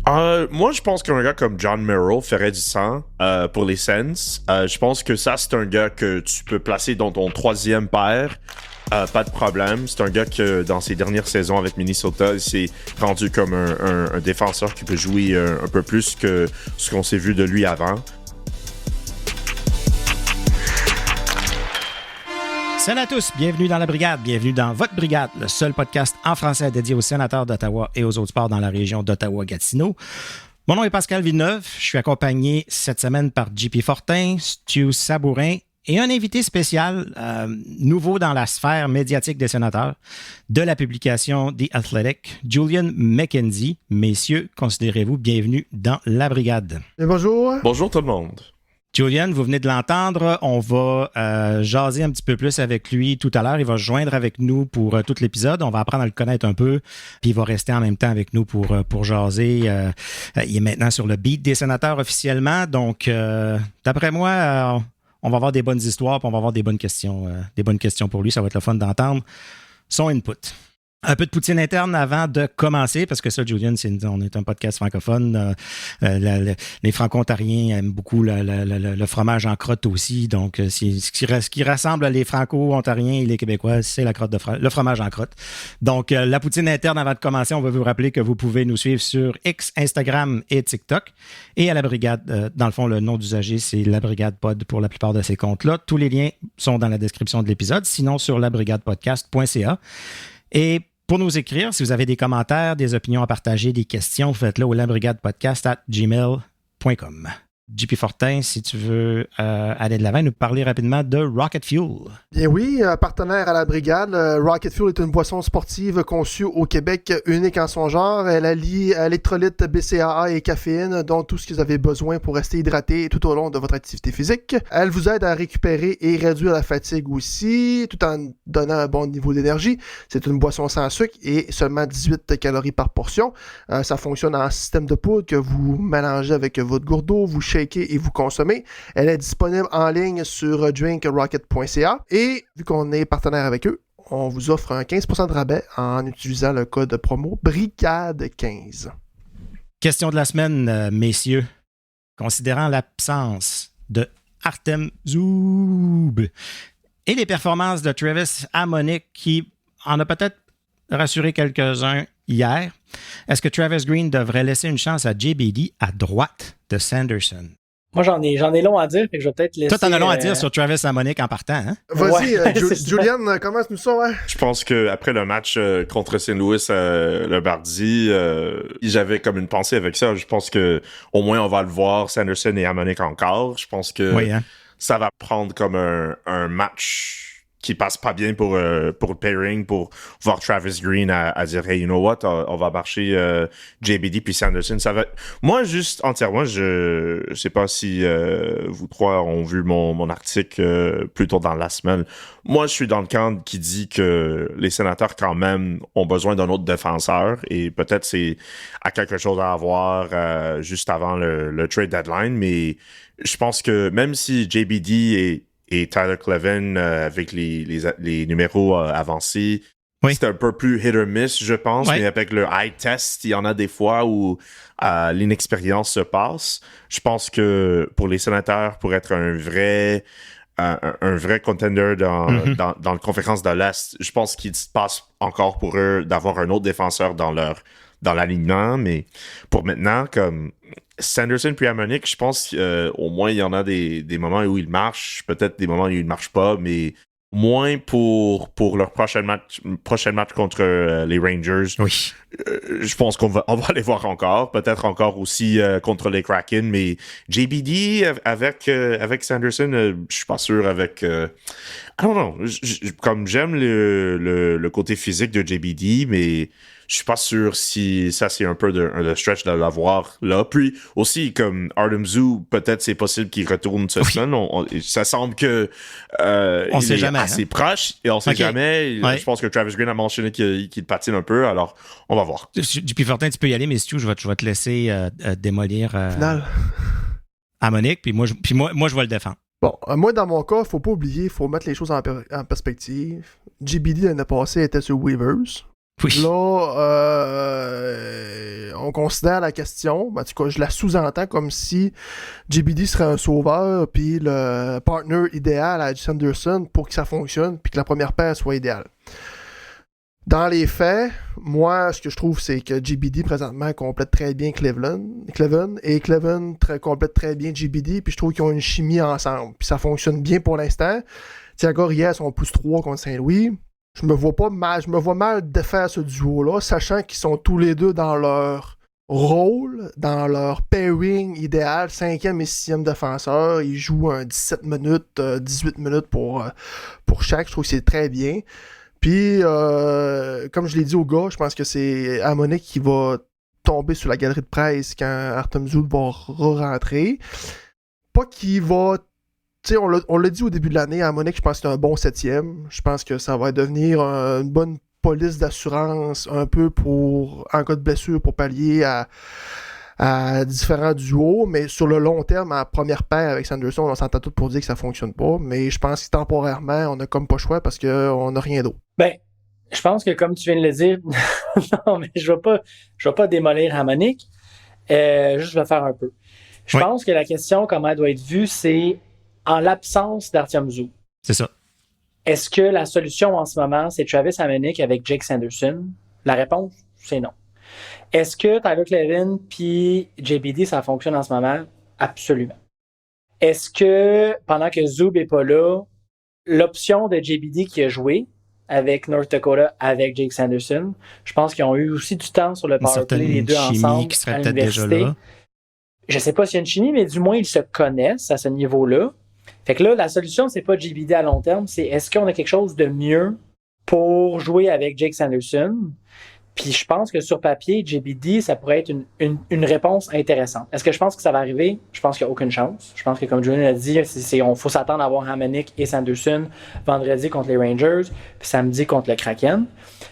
Moi, je pense qu'un gars comme John Merrill ferait du sang pour les Sens. Je pense que ça, c'est un gars que tu peux placer dans ton troisième paire. Pas de problème. C'est un gars que, dans ses dernières saisons avec Minnesota, il s'est rendu comme un défenseur qui peut jouer un peu plus que ce qu'on s'est vu de lui avant. Salut à tous, bienvenue dans la Brigade, bienvenue dans votre Brigade, le seul podcast en français dédié aux sénateurs d'Ottawa et aux autres sports dans la région d'Ottawa-Gatineau. Mon nom est Pascal Villeneuve, je suis accompagné cette semaine par JP Fortin, Stu Sabourin et un invité spécial, nouveau dans la sphère médiatique des sénateurs, de la publication The Athletic, Julian McKenzie. Messieurs, considérez-vous bienvenue dans la Brigade. Et bonjour. Bonjour tout le monde. Julian, vous venez de l'entendre. On va jaser un petit peu plus avec lui tout à l'heure. Il va se joindre avec nous pour tout l'épisode. On va apprendre à le connaître un peu. Puis il va rester en même temps avec nous pour jaser. Il est maintenant sur le beat des sénateurs officiellement. Donc, d'après moi, on va avoir des bonnes histoires puis on va avoir des bonnes questions pour lui. Ça va être le fun d'entendre son input. Un peu de poutine interne avant de commencer, parce que ça, Julian, on est un podcast francophone. Les Franco-Ontariens aiment beaucoup le fromage en crotte aussi. Donc, ce qui rassemble les Franco-Ontariens et les Québécois, c'est le fromage en crotte. Donc, la poutine interne avant de commencer, on va vous rappeler que vous pouvez nous suivre sur X, Instagram et TikTok. Et à la Brigade, dans le fond, le nom d'usager, c'est la Brigade Pod pour la plupart de ces comptes-là. Tous les liens sont dans la description de l'épisode, sinon sur labrigadepodcast.ca. Et pour nous écrire, si vous avez des commentaires, des opinions à partager, des questions, faites-le au labrigadepodcast@gmail.com. JP Fortin, si tu veux aller de l'avant, nous parler rapidement de Rocket Fuel. Bien oui, partenaire à la Brigade, Rocket Fuel est une boisson sportive conçue au Québec, unique en son genre. Elle allie électrolytes, BCAA et caféine, dont tout ce que vous avez besoin pour rester hydraté tout au long de votre activité physique. Elle vous aide à récupérer et réduire la fatigue aussi, tout en donnant un bon niveau d'énergie. C'est une boisson sans sucre et seulement 18 calories par portion. Ça fonctionne en système de poudre que vous mélangez avec votre gourde d'eau, vous shakez et vous consommez. Elle est disponible en ligne sur drinkrocket.ca et vu qu'on est partenaire avec eux, on vous offre un 15% de rabais en utilisant le code promo BRIGADE15. Question de la semaine, messieurs. Considérant l'absence de Artem Zub et les performances de Travis Hamonic qui en a peut-être rassuré quelques-uns hier, est-ce que Travis Green devrait laisser une chance à JBD à droite de Sanderson? Moi, j'en ai long à dire, et je vais peut-être laisser... Toi, t'en as long à dire sur Travis Hamonic en partant, hein? Vas-y, Julian, commence-nous ça, ouais. Je pense qu'après le match contre St. Louis le mardi, j'avais comme une pensée avec ça. Je pense que au moins on va le voir, Sanderson et Hamonic encore. Je pense que ça va prendre comme un match qui passe pas bien pour le pairing, pour voir Travis Green à dire « Hey, you know what? On va marcher JBD puis Sanderson. » Ça va... Moi, juste entièrement, je sais pas si vous trois ont vu mon article plus tôt dans la semaine. Moi, je suis dans le camp qui dit que les sénateurs, quand même, ont besoin d'un autre défenseur et peut-être c'est à quelque chose à avoir juste avant le trade deadline, mais je pense que même si JBD et Tyler Kleven avec les numéros avancés, c'est un peu plus hit or miss, je pense, mais avec le eye test, il y en a des fois où l'inexpérience se passe. Je pense que pour les sénateurs, pour être un vrai contender dans la conférence de l'Est, je pense qu'il se passe encore pour eux d'avoir un autre défenseur dans l'alignement, mais pour maintenant, comme Sanderson puis Hamonic, je pense qu'au moins il y en a des moments où il marche, peut-être des moments où il ne marche pas, mais moins pour leur prochain match contre les Rangers. Oui. Je pense qu'on va les voir encore, peut-être encore aussi contre les Kraken, mais JBD avec Sanderson, je suis pas sûr avec... I don't know, comme j'aime le côté physique de JBD, mais je suis pas sûr si ça c'est un peu de stretch de l'avoir là. Puis aussi comme Artem Zoo, peut-être c'est possible qu'il retourne cette semaine. Ça semble que on sait est jamais, assez proche et on sait jamais. Je pense que Travis Green a mentionné qu'il patine un peu, alors on va voir. JP Fortin, tu peux y aller, mais Stu, je vais te laisser démolir Hamonic, puis moi je vais le défendre. Bon, moi, dans mon cas, faut pas oublier, faut mettre les choses en perspective. JBD, l'année passée, était sur Weavers. Oui. Là, on considère la question, en tout cas, je la sous-entends comme si JBD serait un sauveur, puis le partner idéal à Sanderson pour que ça fonctionne, puis que la première paire soit idéale. Dans les faits, moi, ce que je trouve, c'est que JBD, présentement, complète très bien Cleveland, et Cleveland complète très bien JBD, puis je trouve qu'ils ont une chimie ensemble, puis ça fonctionne bien pour l'instant. Thiago Rias sont plus 3 contre Saint-Louis. Je me vois mal défaire ce duo-là, sachant qu'ils sont tous les deux dans leur rôle, dans leur pairing idéal, 5e et 6e défenseur. Ils jouent un 17 minutes, 18 minutes pour chaque. Je trouve que c'est très bien. Puis, comme je l'ai dit au gars, je pense que c'est Hamonic qui va tomber sur la galerie de presse quand Artem Zoul va re-rentrer. Pas qu'il va... Tu sais, on l'a dit au début de l'année, Hamonic, je pense que c'est un bon 7e. Je pense que ça va devenir une bonne police d'assurance un peu en cas de blessure pour pallier à différents duos. Mais sur le long terme, en première paire avec Sanderson, on s'entend tout pour dire que ça fonctionne pas. Mais je pense que temporairement, on n'a comme pas le choix parce qu'on n'a rien d'autre. Ben, je pense que comme tu viens de le dire, non, mais je vais pas démolir Hamonic. Juste, je vais faire un peu. Je pense que la question, comment elle doit être vue, c'est en l'absence d'Artyom Zoub. C'est ça. Est-ce que la solution en ce moment, c'est Travis Hamonic avec Jake Sanderson? La réponse, c'est non. Est-ce que Tyler Kleven puis JBD, ça fonctionne en ce moment? Absolument. Est-ce que, pendant que Zoub n'est pas là, l'option de JBD qui a joué avec North Dakota, avec Jake Sanderson, je pense qu'ils ont eu aussi du temps sur le powerplay, les deux ensemble, qui serait à peut-être déjà là. Je ne sais pas s'il y a une chimie, mais du moins, ils se connaissent à ce niveau-là. Fait que là, la solution, c'est pas JBD à long terme, c'est est-ce qu'on a quelque chose de mieux pour jouer avec Jake Sanderson? Puis je pense que sur papier, JBD, ça pourrait être une réponse intéressante. Est-ce que je pense que ça va arriver? Je pense qu'il n'y a aucune chance. Je pense que, comme Julien l'a dit, on faut s'attendre à avoir Hamonic et Sanderson vendredi contre les Rangers, puis samedi contre le Kraken.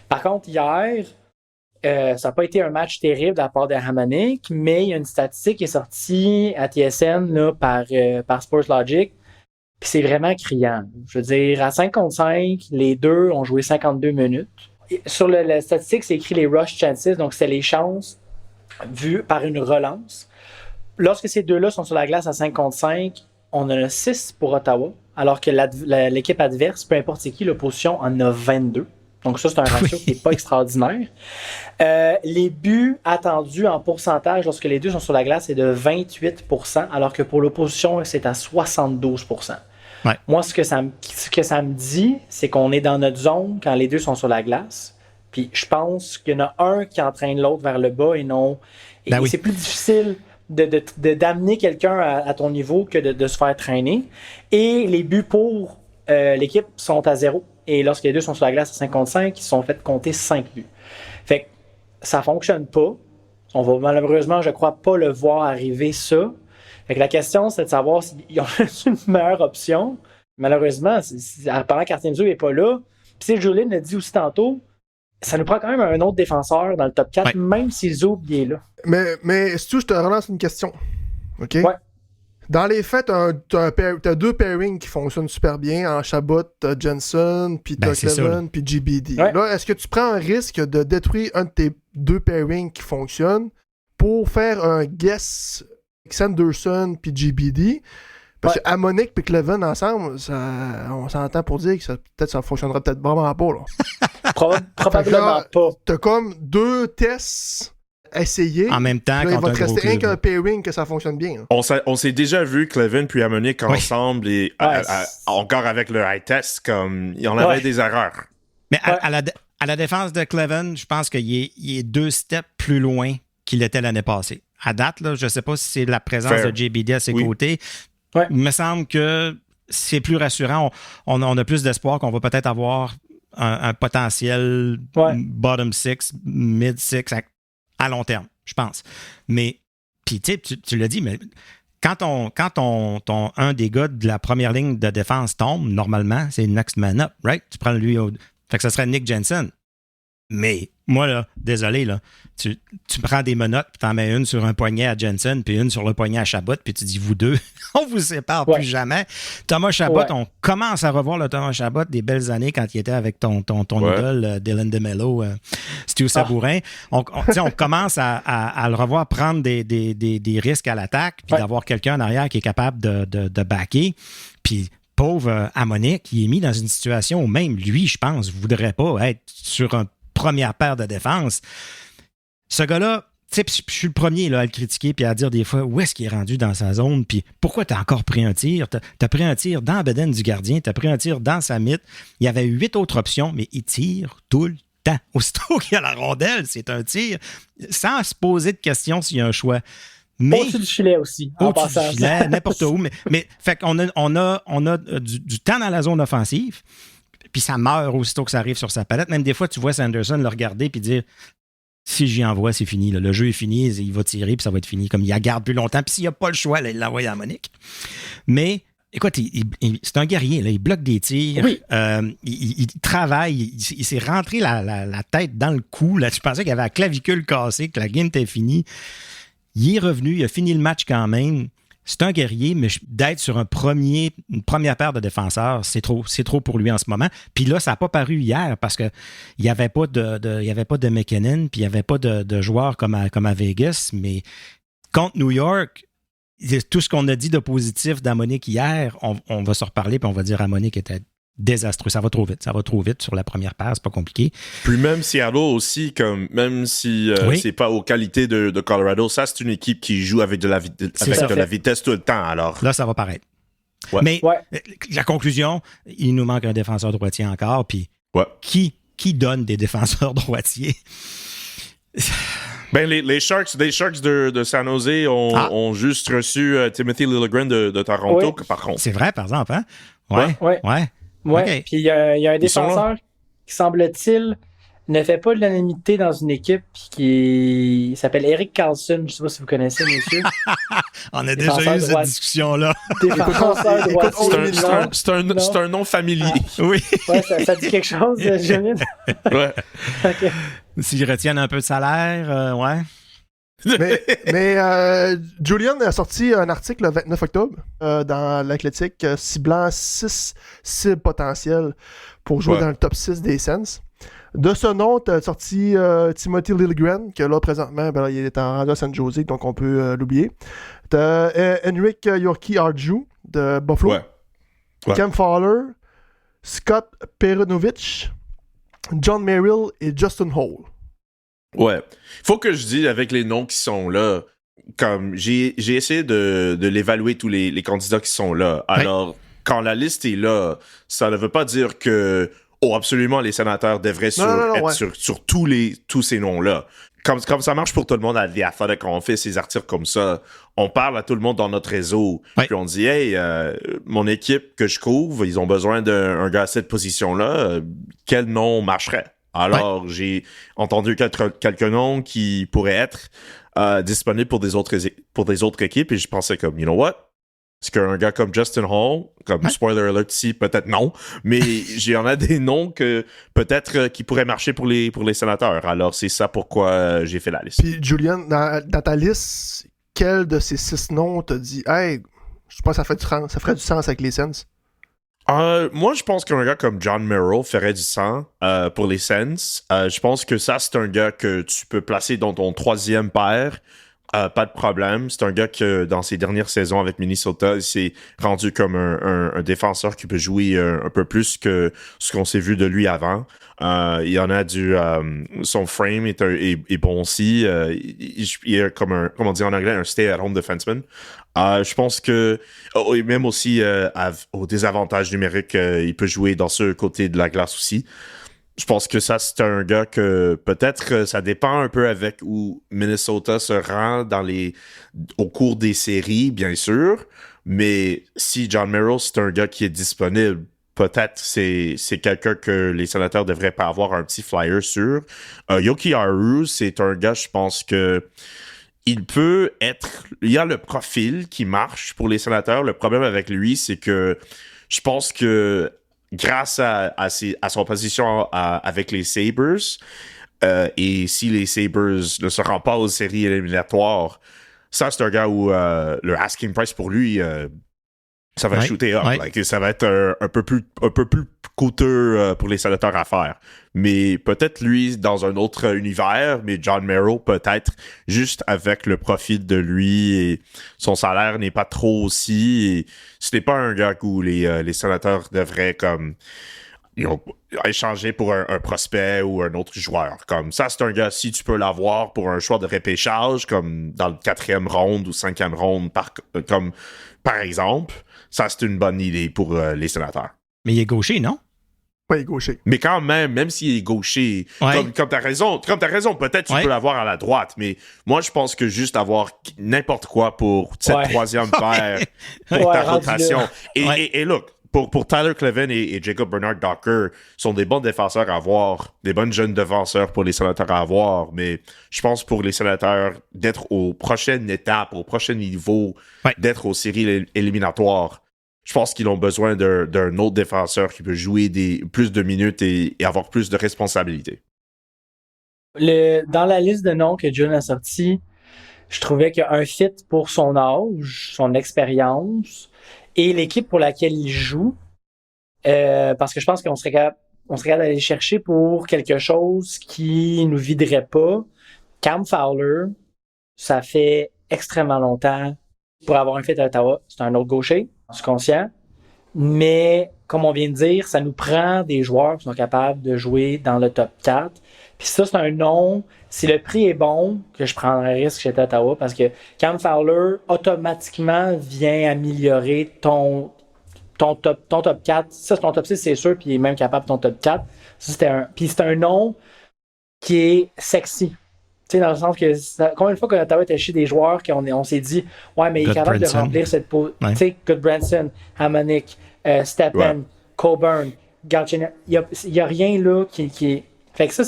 Par contre, hier, ça n'a pas été un match terrible de la part de Hamonic, mais il y a une statistique qui est sortie à TSN là, par Sportslogic. Puis c'est vraiment criant. Je veux dire, à 5 contre 5, les deux ont joué 52 minutes. Et sur la statistique, c'est écrit les rush chances, donc c'est les chances vues par une relance. Lorsque ces deux-là sont sur la glace à 5 contre 5, on en a 6 pour Ottawa, alors que l'équipe adverse, peu importe c'est qui, l'opposition en a 22. Donc ça, c'est un ratio qui n'est pas extraordinaire. Les buts attendus en pourcentage lorsque les deux sont sur la glace, c'est de 28%, alors que pour l'opposition, c'est à 72%. Ouais. Moi, ce que ça me dit, c'est qu'on est dans notre zone quand les deux sont sur la glace. Puis je pense qu'il y en a un qui entraîne l'autre vers le bas et non... Et c'est plus difficile d'amener quelqu'un à ton niveau que de se faire traîner. Et les buts pour l'équipe sont à 0. Et lorsque les deux sont sur la glace à 5 contre 5, ils se sont fait compter 5 buts. Fait que ça fonctionne pas. On va malheureusement, je crois, pas le voir arriver ça. Fait que la question, c'est de savoir s'ils ont une meilleure option. Malheureusement, pendant qu'Artyom Zoub n'est pas là, puis Julien l'a dit aussi tantôt, ça nous prend quand même un autre défenseur dans le top 4, même si Zoub est là. Mais Stu, je te relance une question. OK? Ouais. Dans les faits, t'as deux pairings qui fonctionnent super bien. En Chabot, t'as Jensen, puis t'as Cleven, puis JBD. Ouais. Là, est-ce que tu prends un risque de détruire un de tes deux pairings qui fonctionnent pour faire un guess Sanderson puis JBD? Parce que Hamonic et Cleven ensemble, on s'entend pour dire que ça fonctionnera peut-être vraiment pas. Là. Probablement pas. T'as comme deux tests essayer. En même temps, là, il va te rester un qu'un pairing que ça fonctionne bien. On s'est déjà vu Cleven puis Hamonic ensemble et encore avec le high test, comme il y en avait des erreurs. Mais à la défense de Cleven, je pense qu'il est 2 steps plus loin qu'il était l'année passée. À date, là, je ne sais pas si c'est la présence de JBD à ses côtés. Ouais. Il me semble que c'est plus rassurant. On a plus d'espoir qu'on va peut-être avoir un potentiel bottom 6, mid 6 à long terme, je pense. Mais, puis tu l'as dit, mais quand un des gars de la première ligne de défense tombe, normalement, c'est next man up, right? Tu prends lui fait que ça serait Nick Jensen. Mais moi, là, désolé, là, tu prends des menottes, puis t'en mets une sur un poignet à Jensen, puis une sur le poignet à Chabot, puis tu dis, vous deux, on vous sépare plus jamais. Thomas Chabot, on commence à revoir le Thomas Chabot des belles années quand il était avec ton idole, Dylan DeMello, Stu Sabourin. On commence à le revoir prendre des risques à l'attaque, puis d'avoir quelqu'un en arrière qui est capable de backer. Puis pauvre Hamonic, il est mis dans une situation où même lui, je pense, ne voudrait pas être sur une première paire de défense. Ce gars-là, tu sais, je suis le premier là, à le critiquer puis à dire des fois où est-ce qu'il est rendu dans sa zone, puis pourquoi tu as encore pris un tir? Tu as pris un tir dans la bedaine du gardien, tu as pris un tir dans sa mythe. Il y avait 8 autres options, mais il tire tout le temps. Aussitôt qu'il y a la rondelle, c'est un tir sans se poser de questions s'il y a un choix. Mais, au-dessus du filet aussi. Au-dessus du filet, n'importe où. Mais fait qu'on a du temps dans la zone offensive, puis ça meurt aussitôt que ça arrive sur sa palette. Même des fois, tu vois Sanderson le regarder puis dire si j'y envoie, c'est fini. Là. Le jeu est fini, il va tirer puis ça va être fini. Comme il la garde plus longtemps. Puis s'il n'y a pas le choix, là, il l'envoie à Monique. Mais écoute, c'est un guerrier. Là. Il bloque des tirs. Oui. Il travaille. Il s'est rentré la tête dans le cou. Là. Tu pensais qu'il avait la clavicule cassée, que la game était finie. Il est revenu, il a fini le match quand même. C'est un guerrier, mais d'être sur une première paire de défenseurs, c'est trop pour lui en ce moment. Puis là, ça n'a pas paru hier parce qu'il n'y avait pas de McKinnon, puis il n'y avait pas de joueurs comme à Vegas. Mais contre New York, tout ce qu'on a dit de positif d'Hamonic hier, on va se reparler, puis on va dire Hamonic était désastreux. Ça va trop vite sur la première paire, c'est pas compliqué. Puis même Seattle aussi, même si c'est pas aux qualités de Colorado, ça c'est une équipe qui joue avec de la vitesse tout le temps. Alors là, ça va paraître. Ouais. Mais la conclusion, il nous manque un défenseur droitier encore. Puis qui donne des défenseurs droitiers? Ben, les Sharks de San Jose ont juste reçu Timothy Liljegren de Toronto, par contre. C'est vrai, par exemple, hein? Ouais. Oui, okay. Puis il y a un défenseur qui, semble-t-il, ne fait pas de l'unanimité dans une équipe qui s'appelle Eric Carlson. Je ne sais pas si vous connaissez, monsieur. On a déjà eu cette discussion-là. C'est un nom familier. Oui. Ouais, ça dit quelque chose, Julien? Ouais. Okay. S'ils retiennent un peu de salaire, ouais. Mais Julian a sorti un article le 29 octobre dans l'Athletic ciblant 6 cibles potentielles pour jouer dans le top 6 des Sens. De ce nom, tu as sorti Timothy Liljegren, que là, présentement, il est en San Jose, donc on peut l'oublier. Tu as Henrik Yorki-Arju de Buffalo. Cam Fowler, Scott Perunovich, John Merrill et Justin Hall. Ouais. Faut que je dise avec les noms qui sont là, comme j'ai essayé de l'évaluer tous les candidats qui sont là. Alors, quand la liste est là, ça ne veut pas dire que absolument les sénateurs devraient être sur tous ces noms-là. Comme ça marche pour tout le monde à The Athletic, quand on fait ces articles comme ça, on parle à tout le monde dans notre réseau, puis on dit « Hey, mon équipe que je couvre, ils ont besoin d'un gars à cette position-là, quel nom marcherait? » Alors, j'ai entendu quelques noms qui pourraient être disponibles pour des autres équipes, et je pensais comme, you know what? Est-ce qu'un gars comme Justin Hall, comme spoiler alert ici, peut-être non, mais il y en a des noms que peut-être qui pourraient marcher pour les sénateurs. Alors, c'est ça pourquoi j'ai fait la liste. Puis, Julian, dans ta liste, quel de ces 6 noms t'a dit « Hey, je pense que ça ferait du sens avec les Sens » ? Moi, je pense qu'un gars comme John Merrill ferait du sens pour les Sens. Je pense que ça, c'est un gars que tu peux placer dans ton 3e paire. Pas de problème. C'est un gars que, dans ses dernières saisons avec Minnesota, il s'est rendu comme un défenseur qui peut jouer un peu plus que ce qu'on s'est vu de lui avant. Il y en a son frame est bon aussi. Il est comme on dit en anglais, un stay-at-home defenseman. Je pense que, même aussi au désavantage numérique, il peut jouer dans ce côté de la glace aussi. Je pense que ça, c'est un gars que peut-être ça dépend un peu avec où Minnesota se rend au cours des séries, bien sûr. Mais si John Merrill, c'est un gars qui est disponible, peut-être c'est quelqu'un que les sénateurs devraient pas avoir un petit flyer sur. Yorki-Arju, c'est un gars, je pense que il y a le profil qui marche pour les sénateurs. Le problème avec lui, c'est que je pense que grâce à son position avec les Sabres, Et si les Sabres ne se rendent pas aux séries éliminatoires, ça, c'est un gars où le asking price pour lui, ça va shooter up. Like, ça va être un peu plus coûteux pour les Sénateurs à faire. Mais peut-être lui, dans un autre univers, mais John Merrill, peut-être, juste avec le profil de lui et son salaire n'est pas trop aussi. Et ce n'est pas un gars où les Sénateurs devraient comme échanger pour un prospect ou un autre joueur. Comme ça, c'est un gars, si tu peux l'avoir pour un choix de repêchage, comme dans le 4e ronde ou 5e ronde, par exemple, ça, c'est une bonne idée pour les Sénateurs. Mais il est gaucher, non? Oui, il est gaucher. Mais quand même s'il est gaucher, comme t'as raison, peut-être tu peux l'avoir à la droite, mais moi, je pense que juste avoir n'importe quoi pour cette troisième paire, pour ta rotation. Et look, pour Tyler Kleven et Jacob Bernard-Docker sont des bons défenseurs à avoir, des bonnes jeunes défenseurs pour les Sénateurs à avoir, mais je pense pour les Sénateurs d'être aux prochaines étapes, au prochain niveau, d'être aux séries éliminatoires, je pense qu'ils ont besoin d'un autre défenseur qui peut jouer plus de minutes et avoir plus de responsabilités. Dans la liste de noms que John a sorti, je trouvais qu'un fit pour son âge, son expérience et l'équipe pour laquelle il joue, parce que je pense qu'on serait capable d'aller chercher pour quelque chose qui nous viderait pas. Cam Fowler, ça fait extrêmement longtemps pour avoir un fit à Ottawa. C'est un autre gaucher, je suis conscient. Mais, comme on vient de dire, ça nous prend des joueurs qui sont capables de jouer dans le top 4. Puis ça, c'est un nom, si le prix est bon, que je prendrais un risque chez Ottawa, parce que Cam Fowler, automatiquement, vient améliorer ton top 4. Ça, c'est ton top 6, c'est sûr, puis il est même capable de ton top 4. Puis c'est un nom qui est sexy. Tu sais, dans le sens que combien de fois que Ottawa était chez des joueurs qu'on s'est dit ouais, mais il est capable de remplir cette pause. Tu sais, Goodbranson, Hamonic, Stepan, Coburn, Galchenyuk, il y a rien là qui est. Fait que ça,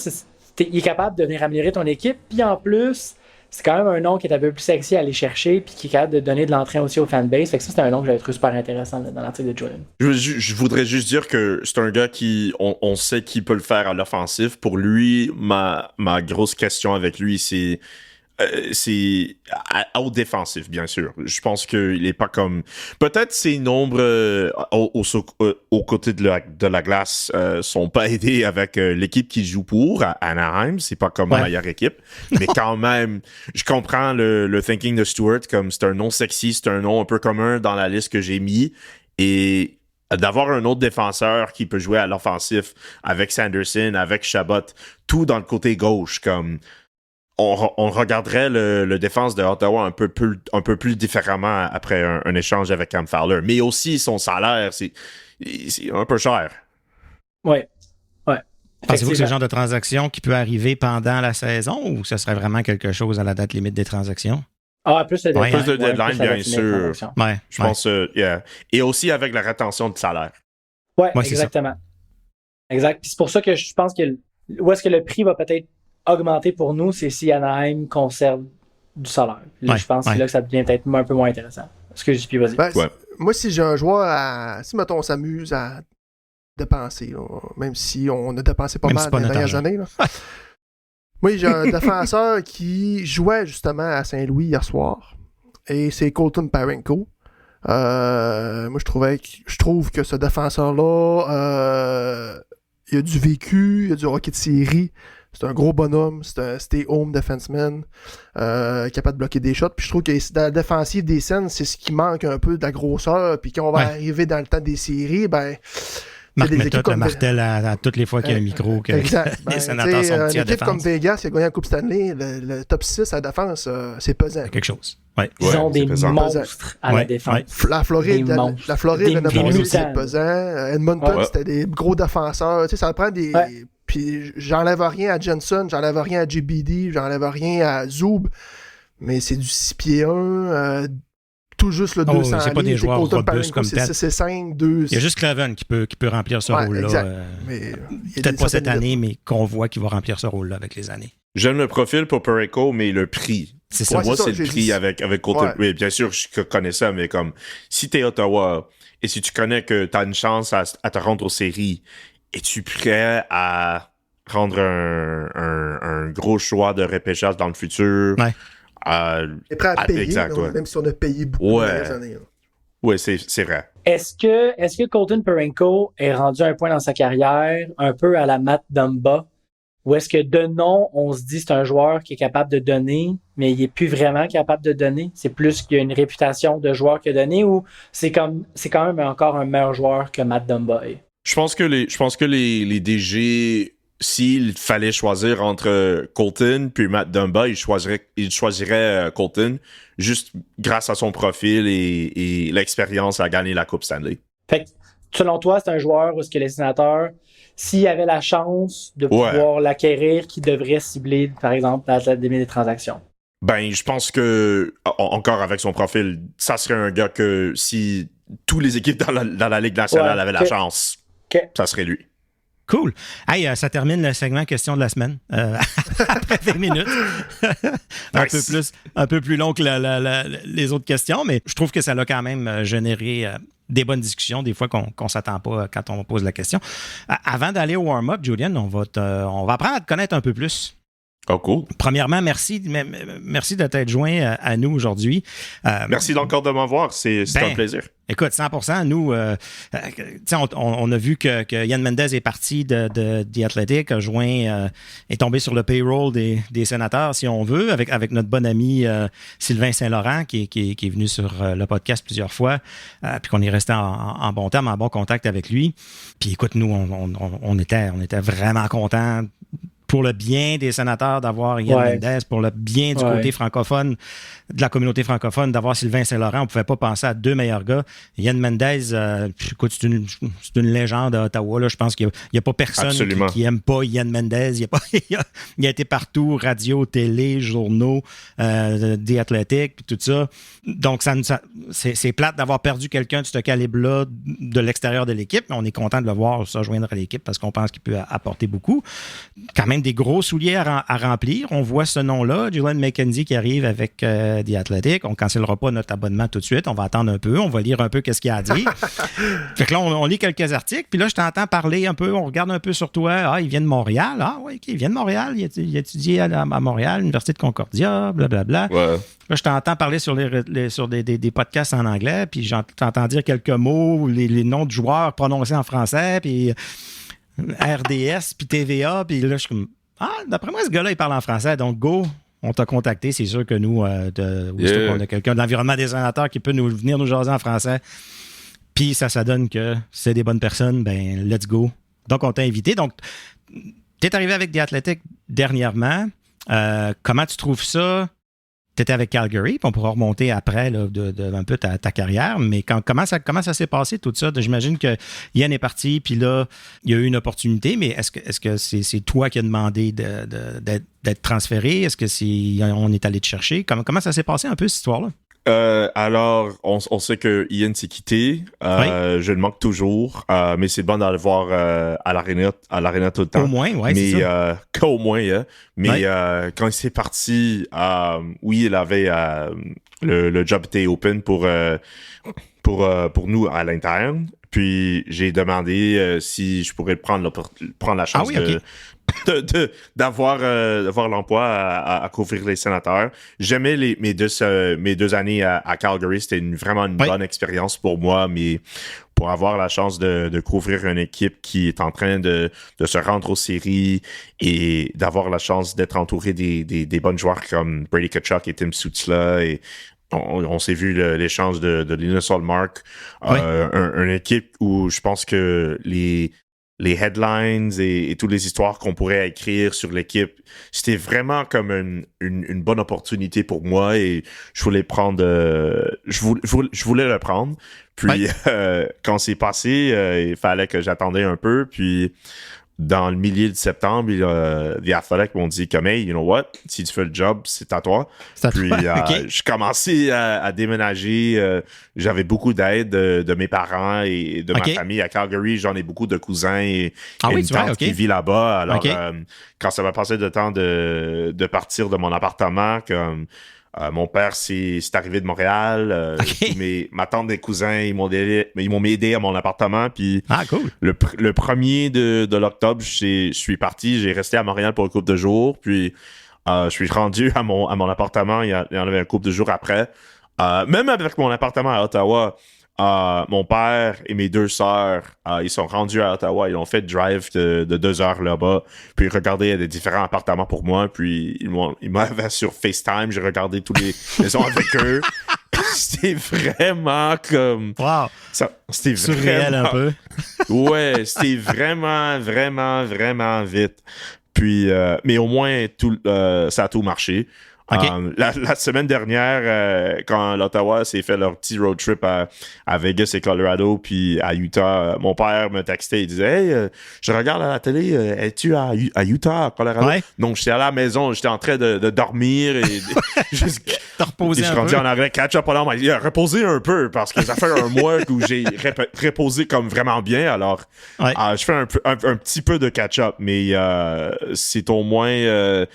il est capable de venir améliorer ton équipe. Puis en plus, c'est quand même un nom qui est un peu plus sexy à aller chercher, puis qui est capable de donner de l'entrain aussi au fanbase. Fait que ça, c'est un nom que j'avais trouvé super intéressant dans l'article de Jordan. Je voudrais juste dire que c'est un gars qui, on sait qu'il peut le faire à l'offensive. Pour lui, ma grosse question avec lui, c'est au défensif, bien sûr. Je pense qu'il est pas comme... Peut-être ses nombres au côté de la glace sont pas aidés avec l'équipe qui joue pour à Anaheim. C'est pas comme la meilleure équipe. Mais quand même, je comprends le thinking de Stewart, comme c'est un nom sexy, c'est un nom un peu commun dans la liste que j'ai mis. Et d'avoir un autre défenseur qui peut jouer à l'offensif avec Sanderson, avec Chabot, tout dans le côté gauche, comme... On regarderait le défense de Ottawa un peu plus différemment après un échange avec Cam Fowler. Mais aussi, son salaire, c'est un peu cher. Oui. Pensez-vous que c'est le genre de transaction qui peut arriver pendant la saison ou ce serait vraiment quelque chose à la date limite des transactions? Plus de deadline. Plus de deadline, bien sûr. Je pense, Et aussi avec la rétention de salaire. Oui, exactement. Exact. Puis c'est pour ça que je pense que où est-ce que le prix va peut-être augmenter pour nous, c'est si Anaheim conserve du salaire. Là, je pense que c'est là que ça devient peut-être un peu moins intéressant. Excuse, vas-y. Moi, si j'ai un joueur si, mettons, on s'amuse à dépenser, là, même si on a dépensé pas mal dans les dernières années. Là. Moi, j'ai un défenseur qui jouait justement à Saint-Louis hier soir, et c'est Colton Parayko. Moi, je trouve que ce défenseur-là, il a du vécu, il a du hockey de série. C'est un gros bonhomme, c'est un stay-home defenseman, capable de bloquer des shots. Puis je trouve que dans la défensive des scènes, c'est ce qui manque un peu de la grosseur. Puis quand on va arriver dans le temps des séries, Marc Method le martèle à toutes les fois qu'il y a un micro. Exact. Les sénateurs sont petits à une équipe défense. comme Vegas qui a gagné la Coupe Stanley, le top 6 à la défense, c'est pesant. Quelque chose. Ils ont des monstres à la défense. La Floride, c'est pesant. Edmonton, c'était des gros défenseurs. Tu sais, ça prend des... Puis j'enlève rien à Jensen, j'enlève rien à JBD, j'enlève rien à Zoub, mais c'est du 6 pieds 1, tout juste le 200. C'est pas des joueurs robustes comme tel. C'est 5, 2. Il y a juste Cleven qui peut remplir ce rôle-là. Peut-être pas cette année, mais qu'on voit qu'il va remplir ce rôle-là avec les années. J'aime le profil pour Parayko, mais le prix. Pour moi, c'est le prix avec Colton. Oui, bien sûr, je connais ça, mais comme si t'es Ottawa et si tu connais que t'as une chance à te rendre aux séries, es-tu prêt à rendre un gros choix de repêchage dans le futur. Ouais. Et prêt à payer, exact, là, ouais. même si on a payé beaucoup les années. Là. Oui, c'est vrai. Est-ce que Colton Parayko est rendu à un point dans sa carrière, un peu à la Matt Dumba, ou est-ce que de nom, on se dit c'est un joueur qui est capable de donner, mais il est plus vraiment capable de donner? C'est plus qu'il y a une réputation de joueur qui a donné, ou c'est quand même encore un meilleur joueur que Matt Dumba est? Je pense que les DG, s'il fallait choisir entre Colton puis Matt Dumba, il choisirait Colton juste grâce à son profil et l'expérience à gagner la Coupe Stanley. Fait que, selon toi, c'est un joueur où est-ce que les Sénateurs, s'il avait la chance de pouvoir l'acquérir, qui devrait cibler, par exemple, des transactions? Ben, je pense que, encore avec son profil, ça serait un gars que si tous les équipes dans la Ligue nationale avaient la chance, ça serait lui. Cool. Hey, ça termine le segment question de la semaine. Après 20 minutes. Un peu plus long que les autres questions, mais je trouve que ça a quand même généré des bonnes discussions, des fois qu'on ne s'attend pas quand on pose la question. Avant d'aller au warm-up, Julian, on va apprendre à te connaître un peu plus. Oh, cool. Premièrement, merci de t'être joint à nous aujourd'hui. Merci encore de m'avoir. C'est un plaisir. Écoute, 100%, nous, on a vu que Ian Mendes est parti de The Athletic, est tombé sur le payroll des Sénateurs, si on veut, avec notre bon ami Sylvain Saint-Laurent, qui est venu sur le podcast plusieurs fois, puis qu'on est resté en bon terme, en bon contact avec lui. Puis écoute, nous, on était vraiment contents pour le bien des Sénateurs d'avoir Ian Mendes, pour le bien du côté francophone, de la communauté francophone, d'avoir Sylvain Saint-Laurent. On ne pouvait pas penser à deux meilleurs gars. Ian Mendes, écoute, c'est une légende à Ottawa. Là. Je pense qu'il n'y a pas personne qui n'aime pas Ian Mendes. Il a été partout, radio, télé, journaux, The Athletic, puis tout ça. Donc, c'est plate d'avoir perdu quelqu'un de ce calibre-là de l'extérieur de l'équipe, mais on est content de le voir se joindre à l'équipe parce qu'on pense qu'il peut apporter beaucoup. Quand même des gros souliers à remplir. On voit ce nom-là, Julian McKenzie qui arrive avec The Athletic. On ne cancellera pas notre abonnement tout de suite. On va attendre un peu. On va lire un peu qu'est-ce qu'il y a à dire. Fait que là, on lit quelques articles. Puis là, je t'entends parler un peu. On regarde un peu sur toi. Ah, il vient de Montréal. Ah, oui, OK, il vient de Montréal. Il a étudié à Montréal, l'Université de Concordia, blablabla. Ouais. Là, je t'entends parler sur des podcasts en anglais. Puis j'entends dire quelques mots, les noms de joueurs prononcés en français. Puis RDS, puis TVA, puis là, je suis comme, d'après moi, ce gars-là, il parle en français, donc go, on t'a contacté, c'est sûr que nous, on a quelqu'un de l'environnement des Sénateurs qui peut venir nous jaser en français, puis ça donne que c'est des bonnes personnes, ben let's go. Donc, on t'a invité, donc, t'es arrivé avec The Athletic dernièrement, comment tu trouves ça? Tu étais avec Calgary, puis on pourra remonter après là, de un peu ta carrière, mais comment ça s'est passé tout ça? J'imagine que Yann est parti, puis là, il y a eu une opportunité, mais est-ce que c'est toi qui as demandé d'être transféré? Est-ce que on est allé te chercher? Comment ça s'est passé un peu cette histoire-là? Alors, on sait que Ian s'est quitté. Je le manque toujours, mais c'est bon d'aller voir à l'aréna tout le temps. Au moins, oui, c'est ça. Qu'au moins, mais quand il s'est parti, oui, il avait le job était open pour nous à l'interne. Puis j'ai demandé si je pourrais prendre la chance d'avoir l'emploi à couvrir les Sénateurs. J'aimais mes deux années à Calgary, c'était vraiment une bonne expérience pour moi, mais pour avoir la chance de couvrir une équipe qui est en train de se rendre aux séries et d'avoir la chance d'être entouré des bons joueurs comme Brady Tkachuk et Tim Stützle et on s'est vu l'échange de Linus Ullmark, une équipe où je pense que les headlines et toutes les histoires qu'on pourrait écrire sur l'équipe, c'était vraiment comme une bonne opportunité pour moi et je voulais je voulais le prendre. Puis quand c'est passé, il fallait que j'attendais un peu. Puis dans le milieu de septembre, The Athletic m'ont dit comme hey, you know what, si tu fais le job, c'est à toi. Puis je commençais à déménager. J'avais beaucoup d'aide de mes parents et de ma famille à Calgary. J'en ai beaucoup de cousins et une tante qui vit là-bas. Alors quand ça m'a passé le temps de partir de mon appartement, comme Mon père, c'est arrivé de Montréal. Ma tante et mes cousins, ils m'ont aidé à mon appartement. Puis cool. Le 1er de l'octobre, je suis parti. J'ai resté à Montréal pour un couple de jours. Puis je suis rendu à mon appartement. Il y en avait un couple de jours après. Même avec mon appartement à Ottawa, mon père et mes 2 sœurs, ils sont rendus à Ottawa. Ils ont fait drive de 2 heures là-bas. Puis ils regardaient des différents appartements pour moi. Puis ils m'avaient sur FaceTime. J'ai regardé tous les maisons avec eux. C'était vraiment comme... Wow! C'était surréel vraiment... un peu. Ouais, c'était vraiment, vraiment, vraiment vite. Puis, mais au moins, ça a tout marché. Okay. La semaine dernière, quand l'Ottawa s'est fait leur petit road trip à Vegas et Colorado, puis à Utah, mon père me textait, il disait « Hey, je regarde à la télé, es-tu à Utah, à Colorado? Ouais. » Donc, j'étais à la maison, j'étais en train de dormir et T'as reposé je suis rendu en anglais, catch up, alors, il a reposé un peu parce que ça fait un mois où j'ai reposé comme vraiment bien, alors je fais un petit peu de catch up, mais c'est au moins...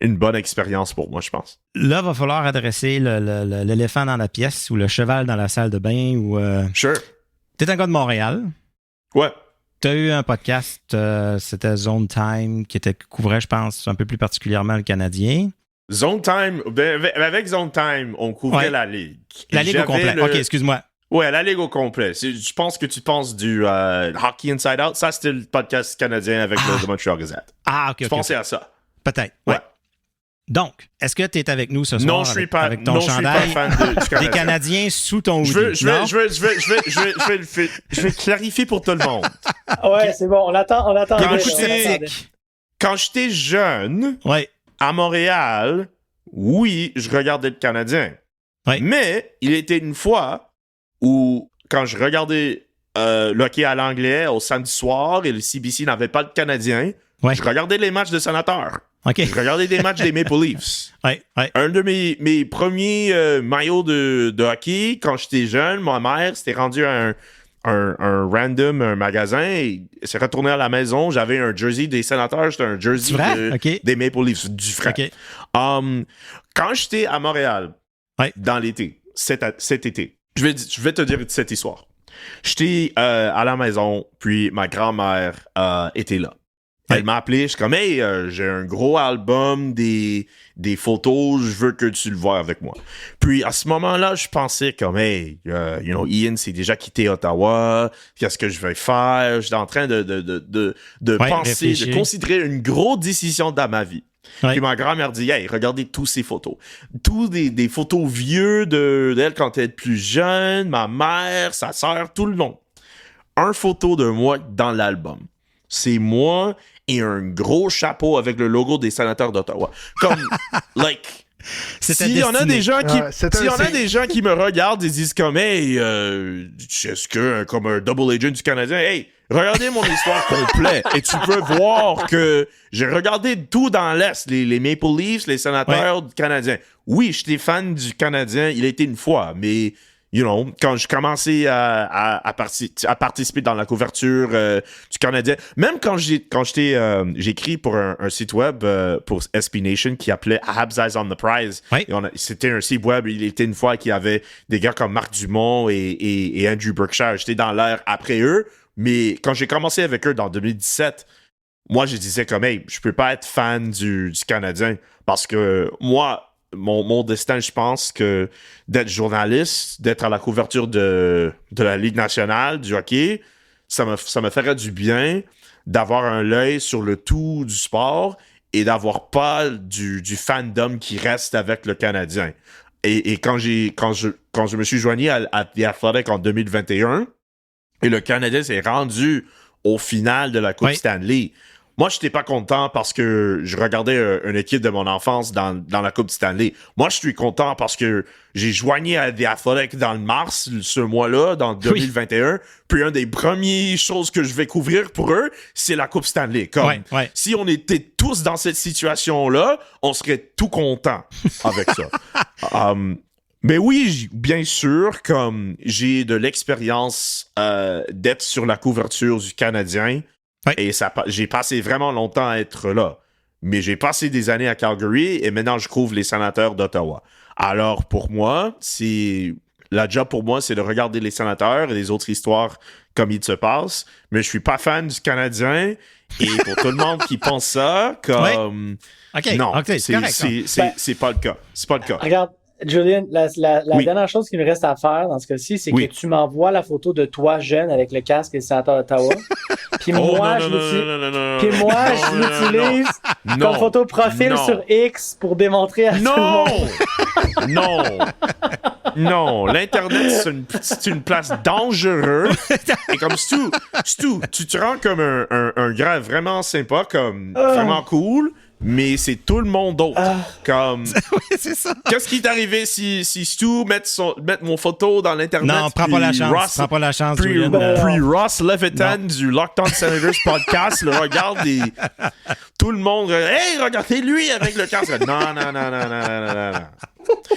une bonne expérience pour moi, je pense. Là, va falloir adresser l'éléphant dans la pièce ou le cheval dans la salle de bain. Sure. T'es un gars de Montréal. Ouais. T'as eu un podcast, c'était Zone Time, qui couvrait, je pense, un peu plus particulièrement le Canadien. Zone Time, avec Zone Time, on couvrait la Ligue. La Ligue au complet. OK, excuse-moi. Ouais, la Ligue au complet. Je pense que tu penses du Hockey Inside Out. Ça, c'était le podcast canadien avec le Montreal Gazette. OK. Je pensais à ça. Peut-être, ouais. Donc, est-ce que tu es avec nous ce soir non, je suis pas, avec ton chandail suis pas fan du des Canadiens sous ton hoodie? Je vais clarifier pour tout le monde. Ouais, c'est bon, on attend. Quand j'étais jeune, à Montréal, oui, je regardais le Canadien. Mais il était une fois où, quand je regardais le hockey à l'anglais au samedi soir et le CBC n'avait pas de Canadien, je regardais les matchs de Sénateurs. Je regardais des matchs des Maple Leafs. Un de mes premiers maillots de hockey, quand j'étais jeune, ma mère s'était rendue à un random magasin et s'est retournée à la maison. J'avais un jersey des Sénateurs, j'étais un jersey des Maple Leafs, du vrai. Quand j'étais à Montréal, dans l'été, cet été, je vais te dire cette histoire. J'étais à la maison, puis ma grand-mère était là. Elle m'a appelé, je suis comme « Hey, j'ai un gros album, des photos, je veux que tu le vois avec moi. » Puis à ce moment-là, je pensais comme « Hey, Ian s'est déjà quitté Ottawa, qu'est-ce que je vais faire? » J'étais en train de penser, réfléchir. De considérer une grosse décision dans ma vie. Puis ma grand-mère dit « Hey, regardez tous ces photos. Tous des photos vieux d'elle quand elle est plus jeune, ma mère, sa sœur, tout le monde. Un photo de moi dans l'album. C'est moi et un gros chapeau avec le logo des Sénateurs d'Ottawa. Comme, s'il y en a des gens qui me regardent et disent comme, hey, est-ce que comme un double agent du Canadien, hey, regardez mon histoire complète et tu peux voir que j'ai regardé tout dans l'Est, les Maple Leafs, les Sénateurs du Canadien. Oui, j'étais fan du Canadien, il a été une fois, mais... quand je commençais à participer dans la couverture du Canadien, même quand j'ai écrit pour un site web pour SB Nation qui appelait Habs Eyes on the Prize. C'était un site web, il était une fois qu'il y avait des gars comme Marc Dumont et Andrew Berkshire. J'étais dans l'air après eux, mais quand j'ai commencé avec eux dans 2017, moi je disais comme hey, je peux pas être fan du Canadien parce que moi mon destin, je pense que d'être journaliste, d'être à la couverture de la Ligue nationale du hockey, ça me ferait du bien d'avoir un œil sur le tout du sport et d'avoir pas du fandom qui reste avec le Canadien. Et quand je me suis joigné à The Athletic en 2021 et le Canadien s'est rendu au final de la Coupe Stanley. Moi, je n'étais pas content parce que je regardais une équipe de mon enfance dans la Coupe Stanley. Moi, je suis content parce que j'ai joigné à The Athletic dans le mars, ce mois-là, dans 2021. Puis, une des premières choses que je vais couvrir pour eux, c'est la Coupe Stanley. Comme, si on était tous dans cette situation-là, on serait tout contents avec ça. Mais oui, bien sûr, comme j'ai de l'expérience d'être sur la couverture du Canadien, et j'ai passé vraiment longtemps à être là. Mais j'ai passé des années à Calgary et maintenant je couvre les Sénateurs d'Ottawa. Alors, pour moi, la job pour moi, c'est de regarder les Sénateurs et les autres histoires comme ils se passent. Mais je suis pas fan du Canadien. Et pour tout le monde qui pense ça, comme... OK, non, c'est correct. C'est pas le cas. C'est pas le cas. Regarde, Julian, la dernière chose qu'il nous reste à faire dans ce cas-ci, c'est que tu m'envoies la photo de toi jeune avec le casque et le sénateur d'Ottawa. Puis moi, je l'utilise comme photo profil sur X pour démontrer à tout le monde. Non, l'Internet, c'est une place dangereuse. Et comme Stu, tu te rends comme un gars vraiment sympa, comme vraiment cool, mais c'est tout le monde d'autre. Comme... Oui, c'est ça. Qu'est-ce qui est arrivé si Stu met mon photo dans l'Internet? Non, prends pas la chance. Prends pas la chance, Julian. Puis Ross Levitan du Locked On Senators podcast le regarde et tout le monde... Hey, regardez lui avec le casque. Non.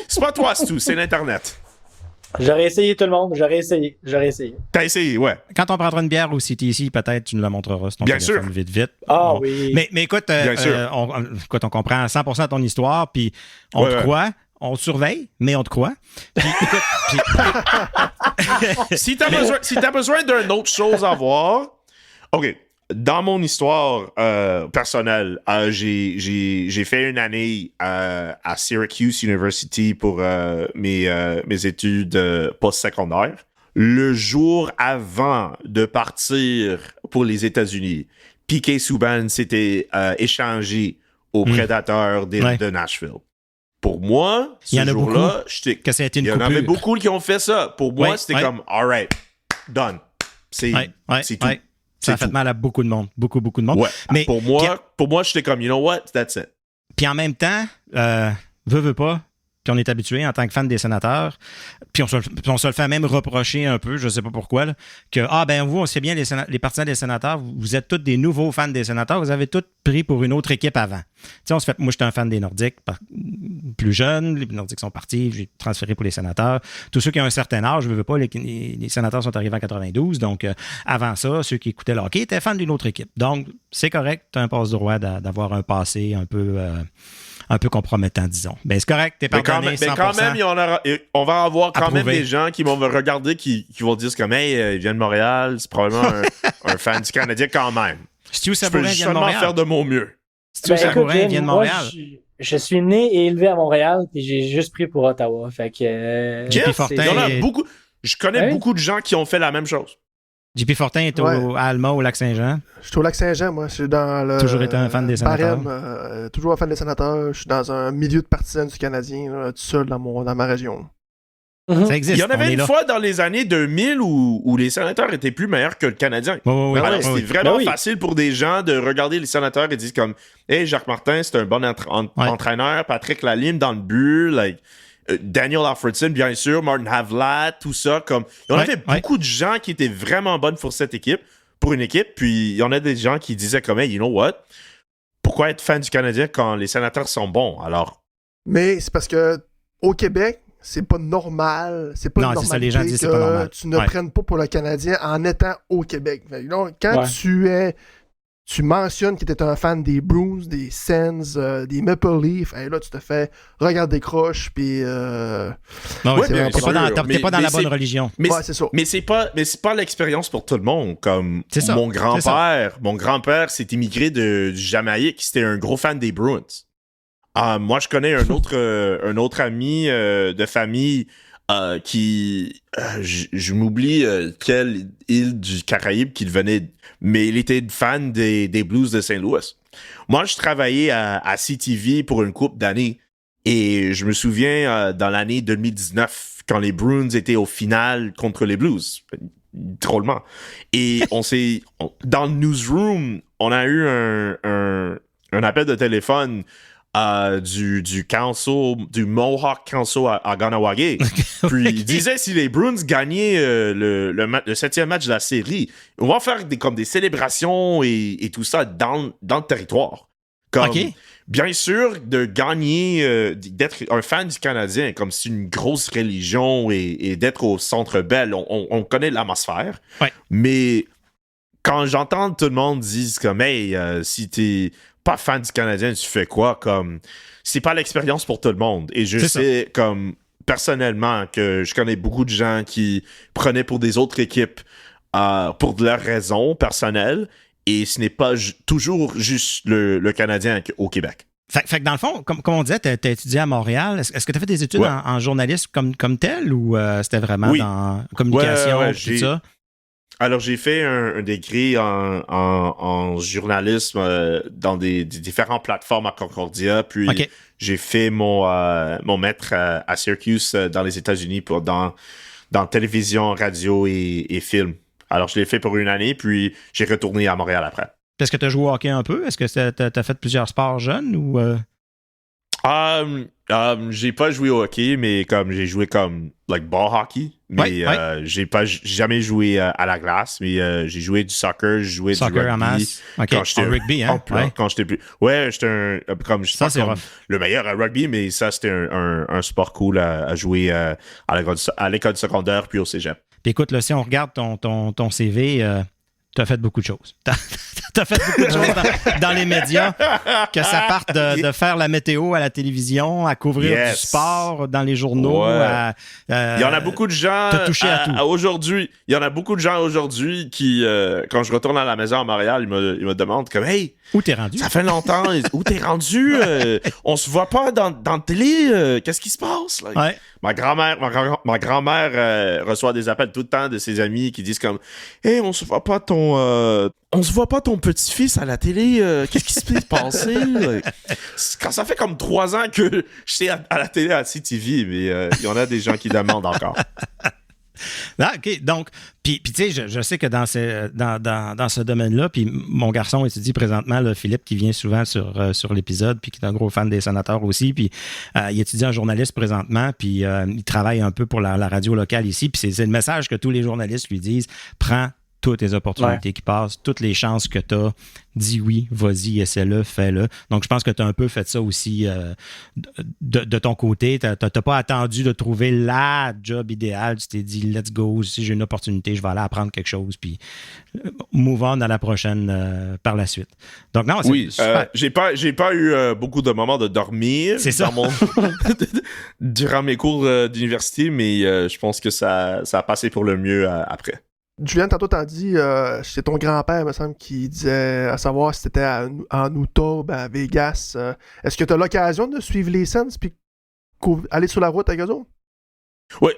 C'est pas toi, Stu, c'est l'Internet. J'aurais essayé tout le monde, j'aurais essayé. T'as essayé, ouais. Quand on prendra une bière au CTC, peut-être tu nous la montreras sur ton téléphone vite. Oui. Mais écoute, on comprend à 100% ton histoire, puis on te croit, on te surveille, mais on te croit. Puis, écoute, si t'as besoin d'une autre chose à voir, OK. Dans mon histoire personnelle, j'ai fait une année à Syracuse University pour mes études post-secondaires. Le jour avant de partir pour les États-Unis, P.K. Subban s'était échangé aux Prédateurs de Nashville. Pour moi, ce jour-là, il y en avait beaucoup qui ont fait ça. Pour moi, c'était comme, all right, done. C'est tout. Ça a fait mal à beaucoup de monde. Beaucoup de monde. Ouais. Mais pour moi, j'étais comme, you know what, that's it. Puis en même temps, veut pas, puis on est habitué en tant que fan des Sénateurs, puis on se le fait même reprocher un peu, je sais pas pourquoi, là, que, vous, on sait bien, les partisans des Sénateurs, vous êtes tous des nouveaux fans des Sénateurs, vous avez tous pris pour une autre équipe avant. Tu sais, moi, j'étais un fan des Nordiques, plus jeune, les Nordiques sont partis, j'ai transféré pour les Sénateurs. Tous ceux qui ont un certain âge, je veux pas, les Sénateurs sont arrivés en 92, donc avant ça, ceux qui écoutaient le hockey étaient fans d'une autre équipe. Donc, c'est correct, tu as un passe-droit d'avoir un passé un peu compromettant, disons. Ben, c'est correct, t'es pardonné 100%. Mais quand même, on va avoir quand même des gens qui vont me regarder qui vont dire comme, hey, il vient de Montréal, c'est probablement un fan du Canadien quand même. Stu Sabourin vient de Montréal. Je peux seulement faire de mon mieux. Stu Sabourin vient de Montréal. Je suis né et élevé à Montréal, puis j'ai juste pris pour Ottawa. Fait que... JP Fortin... Je connais beaucoup de gens qui ont fait la même chose. JP Fortin est à Alma, au Lac-Saint-Jean. Je suis au Lac-Saint-Jean, moi. Je suis dans le... Toujours été un fan des Sénateurs. Toujours un fan des Sénateurs. Je suis dans un milieu de partisans du Canadien, là, tout seul dans ma région. Ça existe. Il y en avait une fois dans les années 2000 où les Sénateurs étaient plus meilleurs que le Canadien. C'était vraiment facile pour des gens de regarder les Sénateurs et dire comme « Hey, Jacques Martin, c'est un bon entraîneur. Patrick Lalime dans le but. Daniel Alfredson, bien sûr. Martin Havlat, tout ça. Comme, il y en avait beaucoup de gens qui étaient vraiment bonnes pour cette équipe, pour une équipe. Puis il y en a des gens qui disaient comme « Hey, you know what? Pourquoi être fan du Canadien quand les Sénateurs sont bons? » Alors... Mais c'est parce que au Québec, c'est pas normal. C'est pas normal ça, les gens disent, c'est pas normal. Tu ne prennes pas pour le Canadien en étant au Québec. Quand tu mentionnes que tu es un fan des Bruins, des Sens, des Maple Leafs, là, tu te fais regarder des croches, puis... t'es pas dans la bonne religion. C'est ça. Mais c'est pas l'expérience pour tout le monde. Comme mon grand-père s'est immigré du Jamaïque, c'était un gros fan des Bruins. Moi, je connais un autre ami de famille qui... je m'oublie quelle île du Caraïbe qu'il venait, mais il était fan des Blues de Saint-Louis. Moi, je travaillais à CTV pour une couple d'années et je me souviens dans l'année 2019, quand les Bruins étaient au final contre les Blues, drôlement. Et dans le newsroom, on a eu un appel de téléphone du council, du Mohawk Council à Ganawagé. Puis il disait si les Bruins gagnaient le 7e match de la série, on va faire des célébrations et tout ça dans le territoire. Bien sûr, de gagner, d'être un fan du Canadien, comme c'est une grosse religion et d'être au Centre Bell, on connaît l'atmosphère. Mais quand j'entends tout le monde dire comme « Hey, si t'es pas fan du Canadien, tu fais quoi? Comme, c'est pas l'expérience pour tout le monde. Et je sais, comme, personnellement, que je connais beaucoup de gens qui prenaient pour des autres équipes pour de leurs raisons personnelles. Et ce n'est pas toujours juste le Canadien au Québec. Fait que dans le fond, comme on disait, tu as étudié à Montréal. Est-ce que tu as fait des études en journalisme comme tel ou c'était vraiment dans communication tout ça? Alors, j'ai fait un degré en journalisme dans des différentes plateformes à Concordia. Puis, j'ai fait mon maître à Syracuse dans les États-Unis dans télévision, radio et film. Alors, je l'ai fait pour une année, puis j'ai retourné à Montréal après. Est-ce que tu as joué au hockey un peu? Est-ce que tu as fait plusieurs sports jeunes ou... J'ai pas joué au hockey, mais comme j'ai joué comme ball hockey. Mais j'ai jamais joué à la glace, mais j'ai joué du soccer, j'ai joué du rugby. En masse. Quand j'étais rugby, hein? Quand j'étais plus. Ouais, j'étais le meilleur à rugby, mais ça, c'était un sport cool à jouer à l'école secondaire puis au cégep. Puis écoute, là, si on regarde ton CV, tu as fait beaucoup de choses. Tu as fait beaucoup de choses dans les médias, que ça parte de faire la météo à la télévision, à couvrir du sport dans les journaux. Il y en a beaucoup de gens aujourd'hui. Il y en a beaucoup de gens aujourd'hui qui, quand je retourne à la maison à Montréal, ils me demandent comme, hey, où t'es rendu? Ça fait longtemps. Où t'es rendu? On se voit pas dans la télé. Qu'est-ce qui se passe? Like? Ouais. Ma grand-mère reçoit des appels tout le temps de ses amis qui disent comme, hey, on se voit pas ton petit-fils à la télé. Qu'est-ce qui se peut passer? Quand ça fait comme 3 ans que je suis à la télé à CTV, mais il y en a des gens qui demandent encore. Ah, OK. Donc, puis tu sais, je sais que dans ce domaine-là, puis mon garçon étudie présentement, là, Philippe, qui vient souvent sur l'épisode, puis qui est un gros fan des Sénateurs aussi, puis il étudie en journaliste présentement, puis il travaille un peu pour la radio locale ici, puis c'est le message que tous les journalistes lui disent, prends toutes les opportunités qui passent, toutes les chances que tu as, dis oui, vas-y, essaie-le, fais-le. Donc, je pense que tu as un peu fait ça aussi de ton côté. Tu n'as pas attendu de trouver la job idéale. Tu t'es dit, let's go, si j'ai une opportunité, je vais aller apprendre quelque chose, puis move on à la prochaine par la suite. Donc, non, c'est super. J'ai pas eu beaucoup de moments de dormir durant mes cours d'université, mais je pense que ça a passé pour le mieux après. Julien, tantôt t'as dit, c'est ton grand-père, il me semble, qui disait à savoir si t'étais en Utah, à Vegas. Est-ce que t'as l'occasion de suivre les Sens puis aller sur la route avec eux autres? Oui,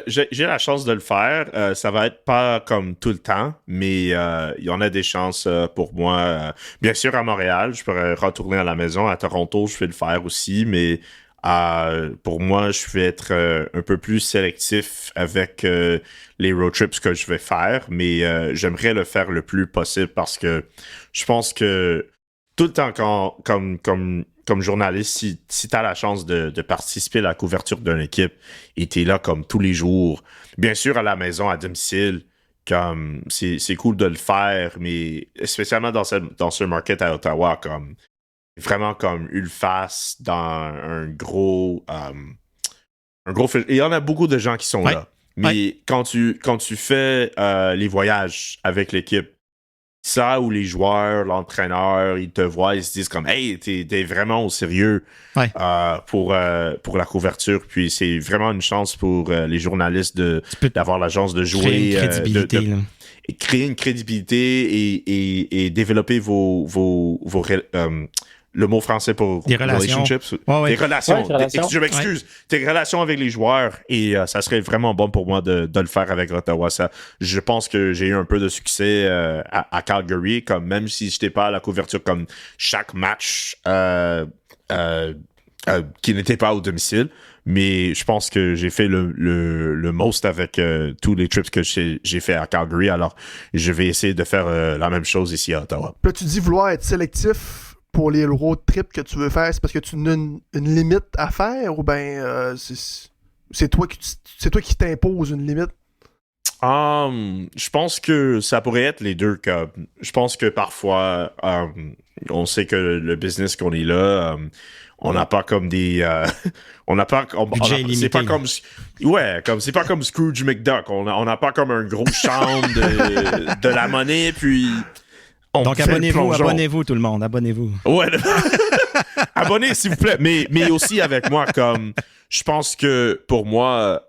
j'ai la chance de le faire. Ça va être pas comme tout le temps, mais il y en a des chances pour moi. Bien sûr, à Montréal, je pourrais retourner à la maison. À Toronto, je vais le faire aussi, mais pour moi, je vais être un peu plus sélectif avec les road trips que je vais faire, mais j'aimerais le faire le plus possible parce que je pense que tout le temps, comme journaliste, si tu as la chance de participer à la couverture d'une équipe et tu es là comme tous les jours, bien sûr à la maison, à domicile, comme c'est cool de le faire, mais spécialement dans ce market à Ottawa, comme vraiment comme eu le face dans un gros il y en a beaucoup de gens qui sont là, mais quand tu fais les voyages avec l'équipe, ça où les joueurs, l'entraîneur, ils te voient, ils se disent comme hey, t'es vraiment au sérieux pour la couverture, puis c'est vraiment une chance pour les journalistes d'avoir la chance de jouer, créer une crédibilité, et créer une crédibilité et développer vos le mot français pour des relationships. Des relations. Je m'excuse. Tes relations avec les joueurs. Et ça serait vraiment bon pour moi de le faire avec Ottawa. Je pense que j'ai eu un peu de succès à Calgary, comme même si je n'étais pas à la couverture comme chaque match qui n'était pas au domicile. Mais je pense que j'ai fait le most avec tous les trips que j'ai fait à Calgary. Alors, je vais essayer de faire la même chose ici à Ottawa. Là, tu dis vouloir être sélectif pour les road trips que tu veux faire, c'est parce que tu as une limite à faire ou bien c'est toi qui t'imposes une limite? Je pense que ça pourrait être les deux cas. Je pense que parfois, on sait que le business qu'on est là, on n'a pas comme des... on n'a pas... c'est pas comme... Ouais, comme c'est pas comme Scrooge McDuck. On n'a pas comme un gros champ de la monnaie, puis... Donc, abonnez-vous tout le monde, abonnez-vous. Ouais, abonnez s'il vous plaît, mais aussi avec moi, comme, je pense que pour moi,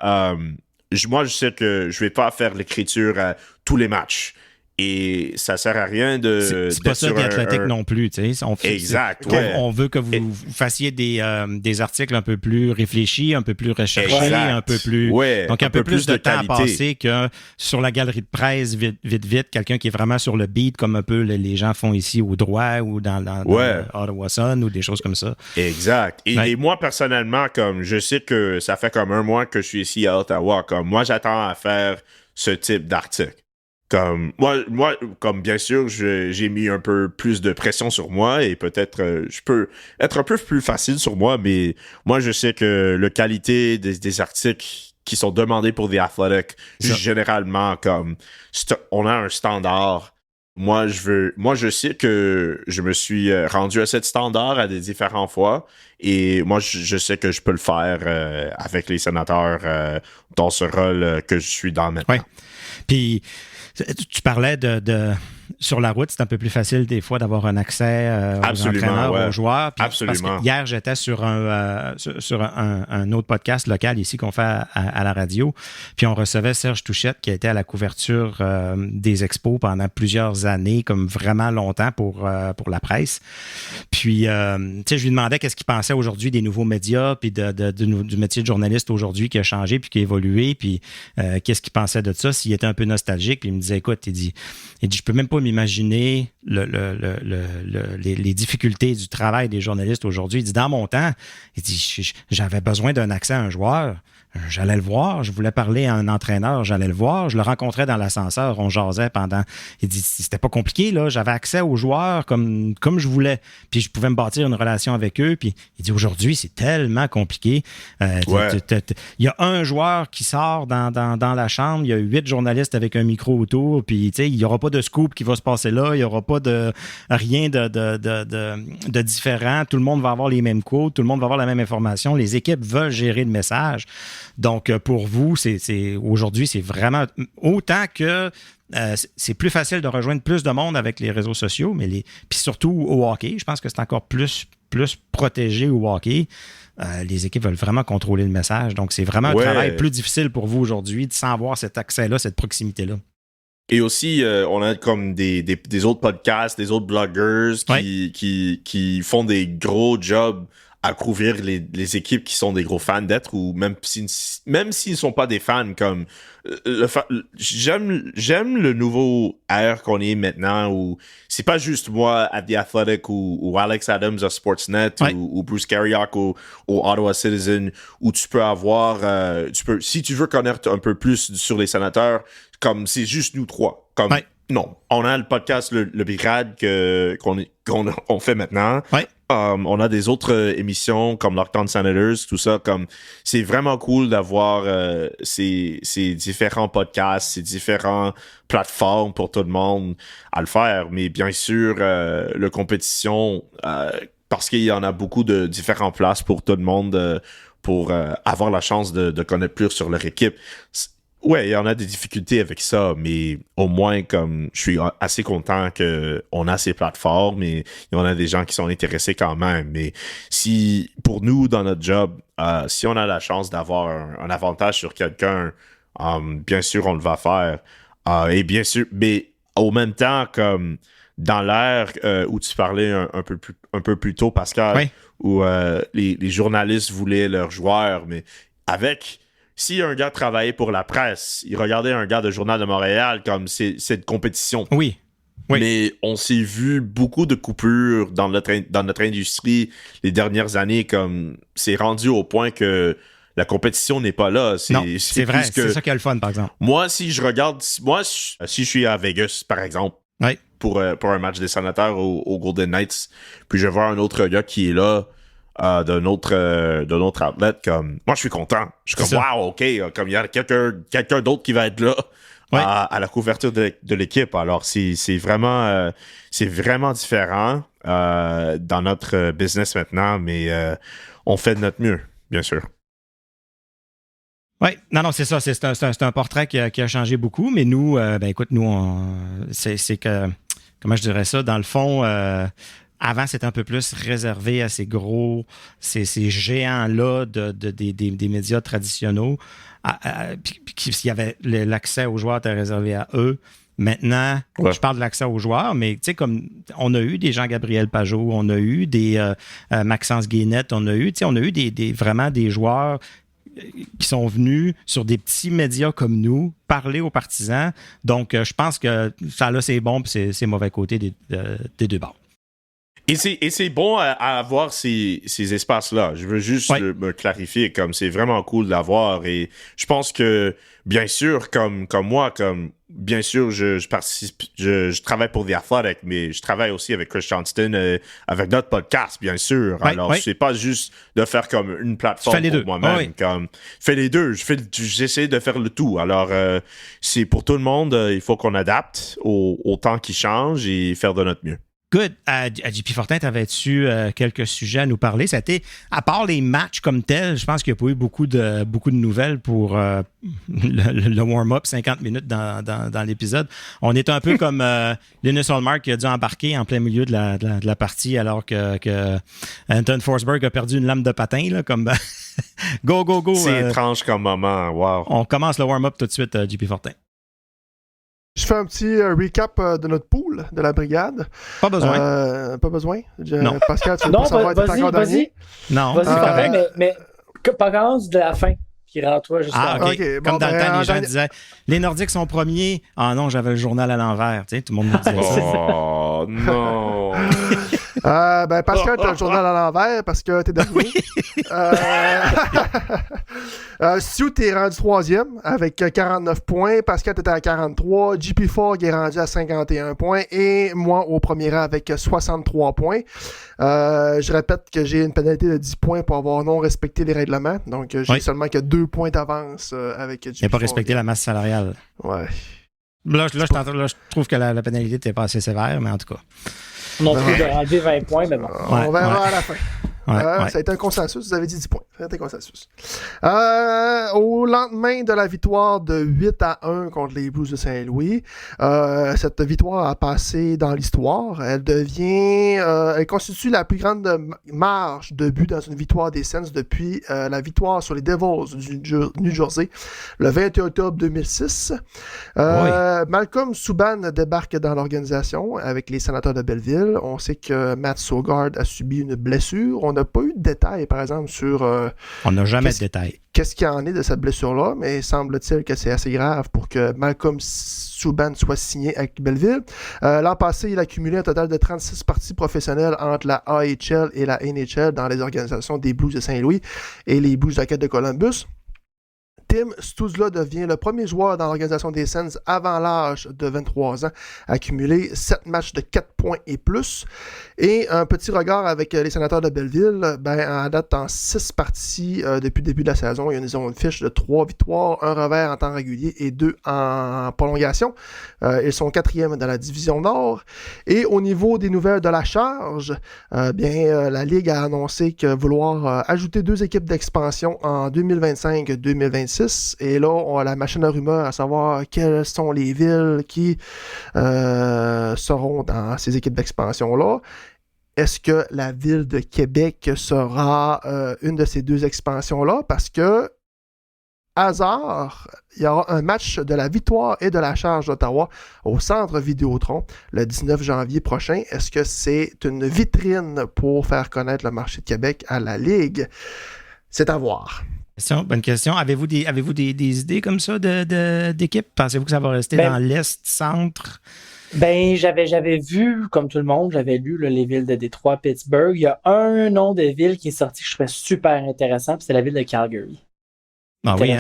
moi, je sais que je vais pas faire l'écriture à tous les matchs. Et ça sert à rien de... C'est pas ça d'Athletic non plus, tu sais. Exact, On veut que vous fassiez des articles un peu plus réfléchis, un peu plus recherchés, un peu plus... Ouais, donc, un peu plus de temps qualité. à passer que sur la galerie de presse, vite, quelqu'un qui est vraiment sur le beat, comme un peu les gens font ici au droit ou dans Ottawa Sun ou des choses comme ça. Exact. Et moi, personnellement, comme je sais que ça fait comme 1 mois que je suis ici à Ottawa, comme moi, j'attends à faire ce type d'article. Comme moi, comme bien sûr, j'ai mis un peu plus de pression sur moi et peut-être je peux être un peu plus facile sur moi, mais moi, je sais que la qualité des articles qui sont demandés pour The Athletic, généralement, comme on a un standard. Moi, je sais que je me suis rendu à cet standard à des différentes fois et moi, je sais que je peux le faire avec les sénateurs dans ce rôle que je suis dans maintenant. Oui. Puis, tu parlais sur la route, c'est un peu plus facile des fois d'avoir un accès aux entraîneurs, aux joueurs. Puis, absolument. Parce que hier, j'étais sur un autre podcast local ici qu'on fait à la radio. Puis on recevait Serge Touchette qui a été à la couverture des expos pendant plusieurs années, comme vraiment longtemps pour la presse. Puis, tu sais, je lui demandais qu'est-ce qu'il pensait aujourd'hui des nouveaux médias, puis du métier de journaliste aujourd'hui qui a changé, puis qui a évolué, puis qu'est-ce qu'il pensait de ça, s'il était un peu nostalgique. Puis il me disait, écoute, il dit, je peux même pas m'imaginer les difficultés du travail des journalistes aujourd'hui. Il dit, dans mon temps, il dit, j'avais besoin d'un accès à un joueur. J'allais le voir, je voulais parler à un entraîneur, j'allais le voir, je le rencontrais dans l'ascenseur, on jasait pendant... Il dit, c'était pas compliqué, là, j'avais accès aux joueurs comme je voulais, puis je pouvais me bâtir une relation avec eux, puis il dit, aujourd'hui, c'est tellement compliqué. Il y a un joueur qui sort dans la chambre, il y a 8 journalistes avec un micro autour, puis tu sais, il y aura pas de scoop qui va se passer là, il y aura pas de rien de différent, tout le monde va avoir les mêmes codes, tout le monde va avoir la même information, les équipes veulent gérer le message. Donc, pour vous, aujourd'hui, c'est vraiment autant que c'est plus facile de rejoindre plus de monde avec les réseaux sociaux, mais puis surtout au hockey, je pense que c'est encore plus protégé au hockey. Les équipes veulent vraiment contrôler le message. Donc, c'est vraiment un travail plus difficile pour vous aujourd'hui sans avoir cet accès-là, cette proximité-là. Et aussi, on a comme des autres podcasts, des autres bloggers qui font des gros jobs à couvrir les équipes qui sont des gros fans d'être, ou même s'ils ne sont pas des fans, comme j'aime le nouveau air qu'on est maintenant, où c'est pas juste moi à The Athletic ou Alex Adams à Sportsnet ou Bruce Carriac au Ottawa Citizen, où tu peux avoir si tu veux connaître un peu plus sur les sénateurs, comme c'est juste nous trois, comme non, on a le podcast le Brigade qu'on fait maintenant. On a des autres émissions comme Lockdown Senators, tout ça. Comme c'est vraiment cool d'avoir ces différents podcasts, ces différentes plateformes pour tout le monde à le faire. Mais bien sûr, la compétition, parce qu'il y en a beaucoup de différentes places pour tout le monde pour avoir la chance de connaître plus sur leur équipe. Ouais, il y en a des difficultés avec ça, mais au moins, comme je suis assez content qu'on a ces plateformes et il y en a des gens qui sont intéressés quand même. Mais si, pour nous, dans notre job, si on a la chance d'avoir un avantage sur quelqu'un, bien sûr, on le va faire. Et bien sûr, mais au même temps, comme dans l'ère où tu parlais un peu plus tôt, Pascal, où les journalistes voulaient leurs joueurs, mais si un gars travaillait pour la presse, il regardait un gars de Journal de Montréal, comme c'est de compétition. Oui. Mais on s'est vu beaucoup de coupures dans notre industrie les dernières années, comme c'est rendu au point que la compétition n'est pas là. C'est vrai, c'est ça qui est le fun, par exemple. Moi, si je suis à Vegas, par exemple, pour un match des Sénateurs au Golden Knights, puis je vois un autre gars qui est là, d'un autre outlet, comme moi je suis content, je suis comme wow, ok, comme il y a quelqu'un d'autre qui va être là à la couverture de l'équipe. Alors c'est vraiment différent dans notre business maintenant, mais on fait de notre mieux, bien sûr. Oui, non, c'est ça, c'est un portrait qui a changé beaucoup, mais nous, écoute, nous, c'est que comment je dirais ça, dans le fond, avant, c'était un peu plus réservé à ces ces géants-là des médias traditionnels. Puis il y avait l'accès aux joueurs était réservé à eux. Maintenant, je parle de l'accès aux joueurs, mais tu sais, comme on a eu des Jean-Gabriel Pajot, on a eu des Maxence Guénette, on a eu vraiment des joueurs qui sont venus sur des petits médias comme nous parler aux partisans. Donc, je pense que ça là, c'est bon puis c'est mauvais côté des deux bords. Et c'est bon à avoir ces espaces-là. Je veux juste me clarifier, comme c'est vraiment cool d'avoir. Et je pense que, bien sûr, comme moi, bien sûr, je participe, je travaille pour The Athletic, mais je travaille aussi avec Chris Johnston, avec notre podcast, bien sûr. Alors, c'est pas juste de faire comme une plateforme pour moi-même. Comme, je fais les deux. J'essaie de faire le tout. Alors, c'est pour tout le monde. Il faut qu'on adapte au temps qui change et faire de notre mieux. Good. À JP Fortin, t'avais-tu quelques sujets à nous parler? Ça a été, à part les matchs comme tels, je pense qu'il n'y a pas eu beaucoup de nouvelles pour le warm-up, 50 minutes dans l'épisode. On est un peu comme Linus Ullmark qui a dû embarquer en plein milieu de la partie alors que Anton Forsberg a perdu une lame de patin. Là, comme go. C'est étrange comme moment. Wow. On commence le warm-up tout de suite, JP Fortin. Je fais un petit recap de notre pool de la brigade. Pas besoin. Pas besoin? Non. Pascal, tu veux pas savoir être encore dernier? Non. Vas-y, mais par commence de la fin. Qui rentre juste OK. Comme dans le temps, les gens disaient les Nordiques sont premiers. Ah non, j'avais le journal à l'envers. Tu sais, tout le monde me disait ça. Oh non! Pascal, t'as le journal à l'envers parce que t'es dernier. Stu, t'es rendu 3e avec 49 points. Pascal, t'étais à 43. JP Fogg est rendu à 51 points. Et moi, au premier rang avec 63 points. Je répète que j'ai une pénalité de 10 points pour avoir non respecté les règlements. Donc, j'ai seulement que 2 points d'avance avec JP Fogg. Il n'a pas respecté la masse salariale. Ouais. Là, je trouve que la pénalité n'était pas assez sévère, mais en tout cas. Non plus de rendre 20 points, mais bon. On verra à la fin. Ça a été un consensus, vous avez dit 10 points. Ça a été un consensus. Au lendemain de la victoire de 8-1 contre les Blues de Saint-Louis, cette victoire a passé dans l'histoire. Elle constitue la plus grande marge de buts dans une victoire des Sens depuis la victoire sur les Devils du New Jersey le 21 octobre 2006. Malcolm Subban débarque dans l'organisation avec les Sénateurs de Belleville. On sait que Matt Sogaard a subi une blessure. On n'a pas eu de détails, par exemple, sur... on n'a jamais de détails. Qu'est-ce qu'il y en est de cette blessure-là, mais semble-t-il que c'est assez grave pour que Malcolm Subban soit signé avec Belleville. L'an passé, il a accumulé un total de 36 parties professionnelles entre la AHL et la NHL dans les organisations des Blues de Saint-Louis et les Blues de Columbus. Tim Stützle devient le premier joueur dans l'organisation des Sens avant l'âge de 23 ans à accumuler 7 matchs de 4 points et plus. Et un petit regard avec les Sénateurs de Belleville, à date en 6 parties depuis le début de la saison, ils ont une fiche de 3 victoires, 1 revers en temps régulier et 2 en prolongation. Ils sont 4e dans la division Nord. Et au niveau des nouvelles de la charge, la Ligue a annoncé que vouloir ajouter 2 équipes d'expansion en 2025-2026. Et là, on a la machine à rumeurs à savoir quelles sont les villes qui seront dans ces équipes d'expansion-là. Est-ce que la ville de Québec sera une de ces 2 expansions-là? Parce que, hasard, il y aura un match de la Victoire et de la Charge d'Ottawa au Centre Vidéotron le 19 janvier prochain. Est-ce que c'est une vitrine pour faire connaître le marché de Québec à la Ligue? C'est à voir. Bonne question. Avez-vous des idées comme ça d'équipe? Pensez-vous que ça va rester dans l'Est, centre? J'avais vu, comme tout le monde, j'avais lu les villes de Détroit, Pittsburgh. Il y a un nom de ville qui est sorti que je trouvais super intéressant, puis c'est la ville de Calgary.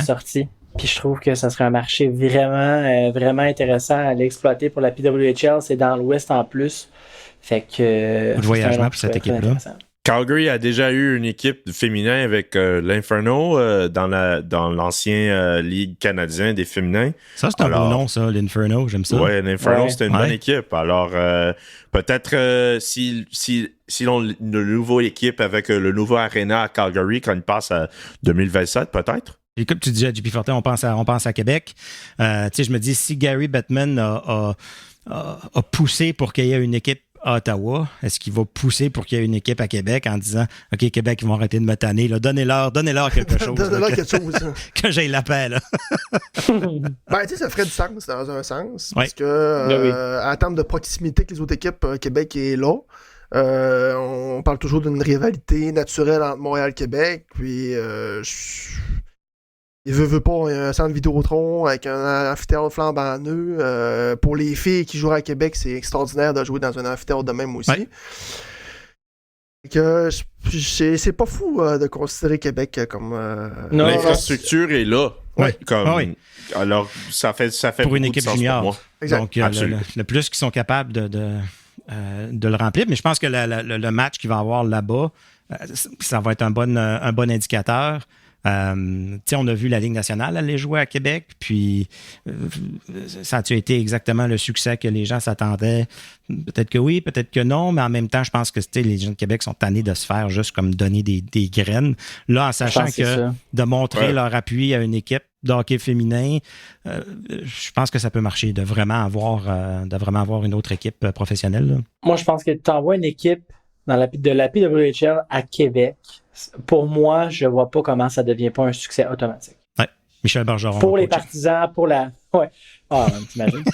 Sorti. Puis je trouve que ça serait un marché vraiment, vraiment intéressant à aller exploiter pour la PWHL. C'est dans l'Ouest en plus. Fait que... Beaucoup de voyagement pour cette équipe-là. Calgary a déjà eu une équipe féminin avec l'Inferno dans l'ancien Ligue canadien des féminins. Ça, c'est un beau nom, ça, l'Inferno. J'aime ça. Oui, l'Inferno, c'était une bonne équipe. Alors, peut-être si l'on une nouvelle équipe avec le nouveau Arena à Calgary quand il passe à 2027, peut-être. Et comme tu dis à JP Fortin, on pense à Québec. Je me dis, si Gary Bettman a poussé pour qu'il y ait une équipe à Ottawa? Est-ce qu'il va pousser pour qu'il y ait une équipe à Québec en disant « OK, Québec, ils vont arrêter de me tanner. Là. Donnez-leur quelque chose. » Donnez-leur quelque chose. Que j'aille la paix. Là. Ben, tu sais, ça ferait du sens dans un sens. Oui. Parce que, en termes de proximité avec les autres équipes, Québec est là. On parle toujours d'une rivalité naturelle entre Montréal et Québec. Puis, il veut pas un centre Vidéotron avec un amphithéâtre flambant neuf. Pour les filles qui jouent à Québec, c'est extraordinaire de jouer dans un amphithéâtre de même aussi. Ouais. C'est pas fou de considérer Québec comme... Non, l'infrastructure est là. Ouais. Comme, alors, ça fait pour une équipe junior. Pour moi. Exact. Donc, le plus qu'ils sont capables de le remplir. Mais je pense que le match qu'il va avoir là-bas, ça va être un bon indicateur. On a vu la Ligue nationale aller jouer à Québec, puis ça a-tu été exactement le succès que les gens s'attendaient? Peut-être que oui, peut-être que non, mais en même temps, je pense que les gens de Québec sont tannés de se faire juste comme donner des graines. Là, en sachant que de montrer leur appui à une équipe de hockey féminin, je pense que ça peut marcher, de vraiment avoir une autre équipe professionnelle. Là. Moi, je pense que tu envoies une équipe de la PWHL à Québec. Pour moi, je vois pas comment ça devient pas un succès automatique. Ouais. Michel Bergeron. Pour les partisans, pour la... Ouais. Ah, t'imagines.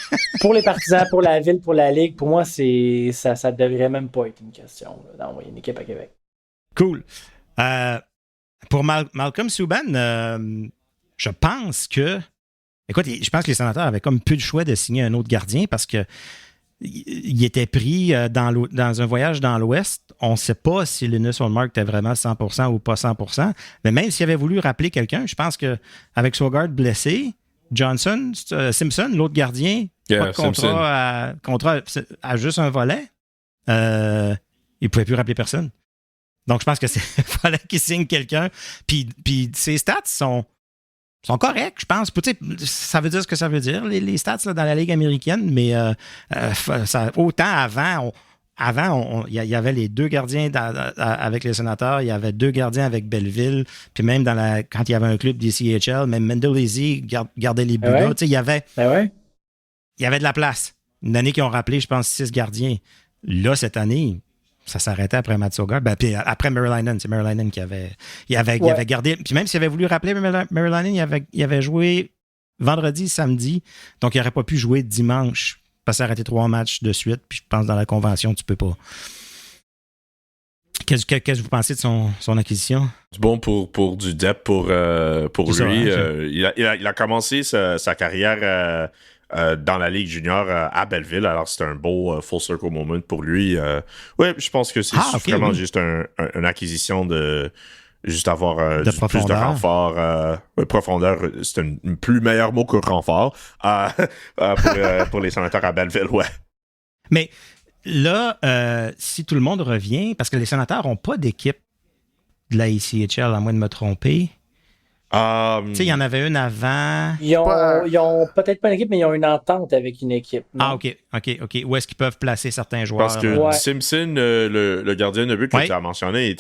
Pour les partisans, pour la ville, pour la ligue, pour moi, ça devrait même pas être une question d'envoyer une équipe à Québec. Cool. Pour Malcolm Subban, je pense que... Écoute, je pense que les Sénateurs avaient comme plus le choix de signer un autre gardien parce que il était pris dans un voyage dans l'Ouest. On ne sait pas si Linus Ullmark était vraiment 100% ou pas 100%. Mais même s'il avait voulu rappeler quelqu'un, je pense qu'avec Swogard blessé, Simpson, l'autre gardien, pas de contrat à juste un volet, il ne pouvait plus rappeler personne. Donc, je pense que fallait qu'il signe quelqu'un. Puis ses stats sont corrects, je pense. Ça veut dire ce que ça veut dire, les stats là, dans la Ligue américaine, mais autant avant, il y avait les deux gardiens avec les Sénateurs, il y avait deux gardiens avec Belleville, puis même quand il y avait un club des CHL, même Mendelezi gardait les buts là. Il y avait de la place. Une année qu'ils ont rappelé, je pense, 6 gardiens. Là, cette année, ça s'arrêtait après Matt Sogaard. Puis après Merrilainen, c'est Merrilainen qui avait gardé. Puis même s'il avait voulu rappeler Merrilainen, il avait joué vendredi, samedi. Donc, il n'aurait pas pu jouer dimanche parce qu'il a arrêté 3 matchs de suite. Puis je pense dans la convention, tu peux pas. Qu'est-ce que vous pensez de son acquisition? C'est bon pour du depth pour lui. Il a commencé sa carrière... dans la Ligue junior à Belleville. Alors, c'est un beau full circle moment pour lui. Oui, je pense que c'est vraiment juste une acquisition de juste avoir plus de renfort. Profondeur, c'est un plus meilleur mot que renfort pour les Sénateurs à Belleville, ouais. Mais là, si tout le monde revient, parce que les Sénateurs n'ont pas d'équipe de la ECHL, à moins de me tromper. Tu sais, il y en avait une avant. Ils ont peut-être pas une équipe, mais ils ont une entente avec une équipe. Non? Ah, OK. Où est-ce qu'ils peuvent placer certains joueurs? Parce que Simpson, le gardien de but que tu as mentionné,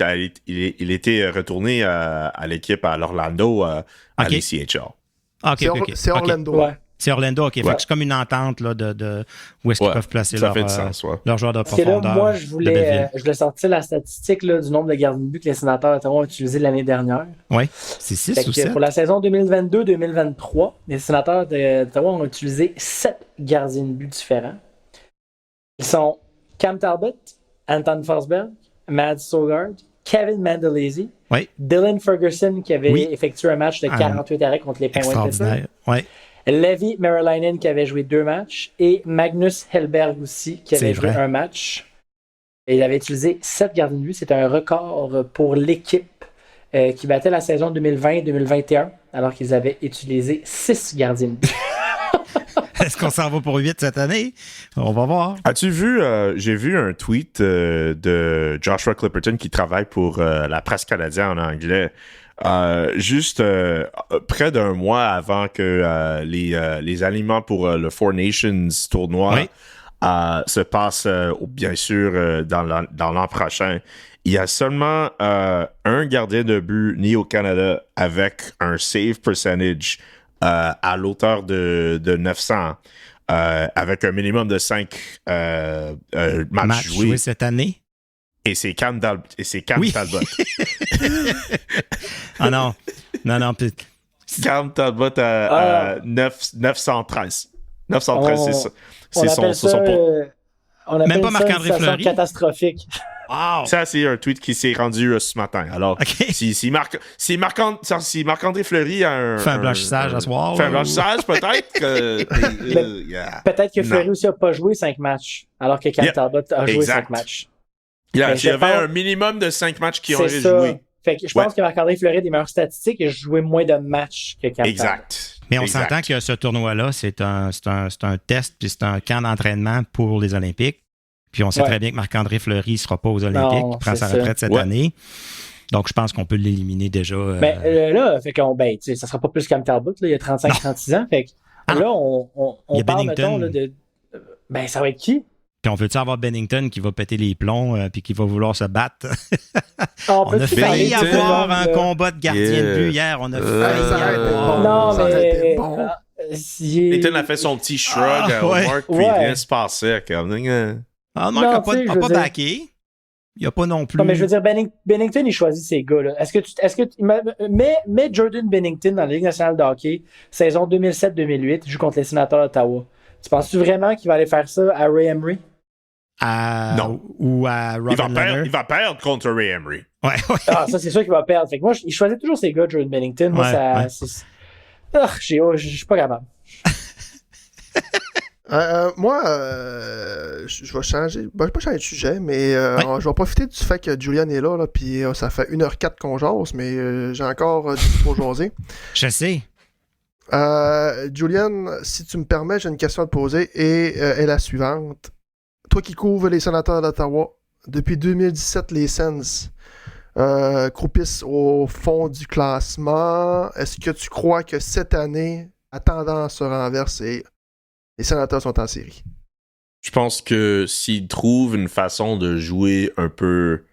il était retourné à l'équipe à l'Orlando, à l'ECHL. C'est Orlando. Ouais. C'est Orlando, OK. Fait que c'est comme une entente là, de où est-ce qu'ils peuvent placer leurs joueurs de profondeur. Là, moi, je voulais sortir la statistique là, du nombre de gardiens de but que les Sénateurs d'Ottawa ont utilisé l'année dernière. Oui, c'est 6 ou 7. Pour la saison 2022-2023, les Sénateurs d'Ottawa ont utilisé 7 gardiens de but différents. Ils sont Cam Talbot, Anton Forsberg, Mads Sogaard, Kevin Mendelezi, Dylan Ferguson qui avait effectué un match de 48 arrêts contre les Penguins de Pittsburgh. Levi Merrilainen qui avait joué 2 matchs et Magnus Hellberg aussi qui avait joué un match. Et il avait utilisé 7 gardiens de but. C'était un record pour l'équipe qui battait la saison 2020-2021 alors qu'ils avaient utilisé 6 gardiens de but. Est-ce qu'on s'en va pour 8 cette année? On va voir. As-tu vu, j'ai vu un tweet de Joshua Clipperton qui travaille pour la presse canadienne en anglais. Juste près d'un mois avant que les alignements pour le Four Nations tournoi se passent, bien sûr, dans l'an prochain. Il y a seulement un gardien de but né au Canada avec un save percentage à l'auteur de 900. avec un minimum de 5 matchs joués cette année. Et c'est Cam Talbot. Ah non. Cam Talbot à 913. 913, c'est son on appelle même pas Marc-André ça Fleury. Catastrophique. Wow. Ça, c'est un tweet qui s'est rendu ce matin. Alors, si Marc-André Fleury a fait un blanchissage à soir. Fait un blanchissage, peut-être que... Peut-être que Fleury aussi n'a pas joué 5 matchs, alors que Cam Talbot a joué 5 matchs. Il y avait un minimum de 5 matchs qui auraient joué. Fait que je pense que Marc-André Fleury a des meilleures statistiques et a joué moins de matchs que Cam Talbot. Exact. Mais on s'entend que ce tournoi-là, c'est un test, puis c'est un camp d'entraînement pour les Olympiques. Puis on sait très bien que Marc-André Fleury ne sera pas aux Olympiques. Il prend sa retraite cette année. Donc, je pense qu'on peut l'éliminer déjà. Là, fait qu'on, ça ne sera pas plus Cam Talbot. Là, il a 35-36 ans. Fait que, là, on parle, mettons, là, de... ça va être qui? Puis on veut-tu avoir Bennington qui va péter les plombs puis qui va vouloir se battre? On a failli avoir un combat de gardien de but hier. On a failli avoir... Non, mais... Bennington a fait son petit shrug au Mark, puis rien se passait. Mark n'a pas backé. Il n'y a pas non plus... Non, mais je veux dire, Bennington, il choisit ses gars. Là. Est-ce que mets Jordan Bennington dans la Ligue nationale de hockey, saison 2007-2008, il joue contre les Sénateurs d'Ottawa. Tu penses-tu vraiment qu'il va aller faire ça à Ray Emery? Non. Ou à Robin Lehner? Il va perdre contre Ray Emery. Ouais. Ça, c'est sûr qu'il va perdre. Fait que moi, il choisit toujours ses gars, Jordan Bennington. Moi, je suis pas capable. Je vais changer. Je vais pas changer de sujet, mais je vais profiter du fait que Julian est là puis ça fait 1h04 qu'on jase, mais j'ai encore du pour jaser. Je sais. Julian, si tu me permets, j'ai une question à te poser et est la suivante. Toi qui couvres les Sénateurs d'Ottawa, depuis 2017, les Sens croupissent au fond du classement. Est-ce que tu crois que cette année, la tendance se renverse et les Sénateurs sont en série? Je pense que s'ils trouvent une façon de jouer un peu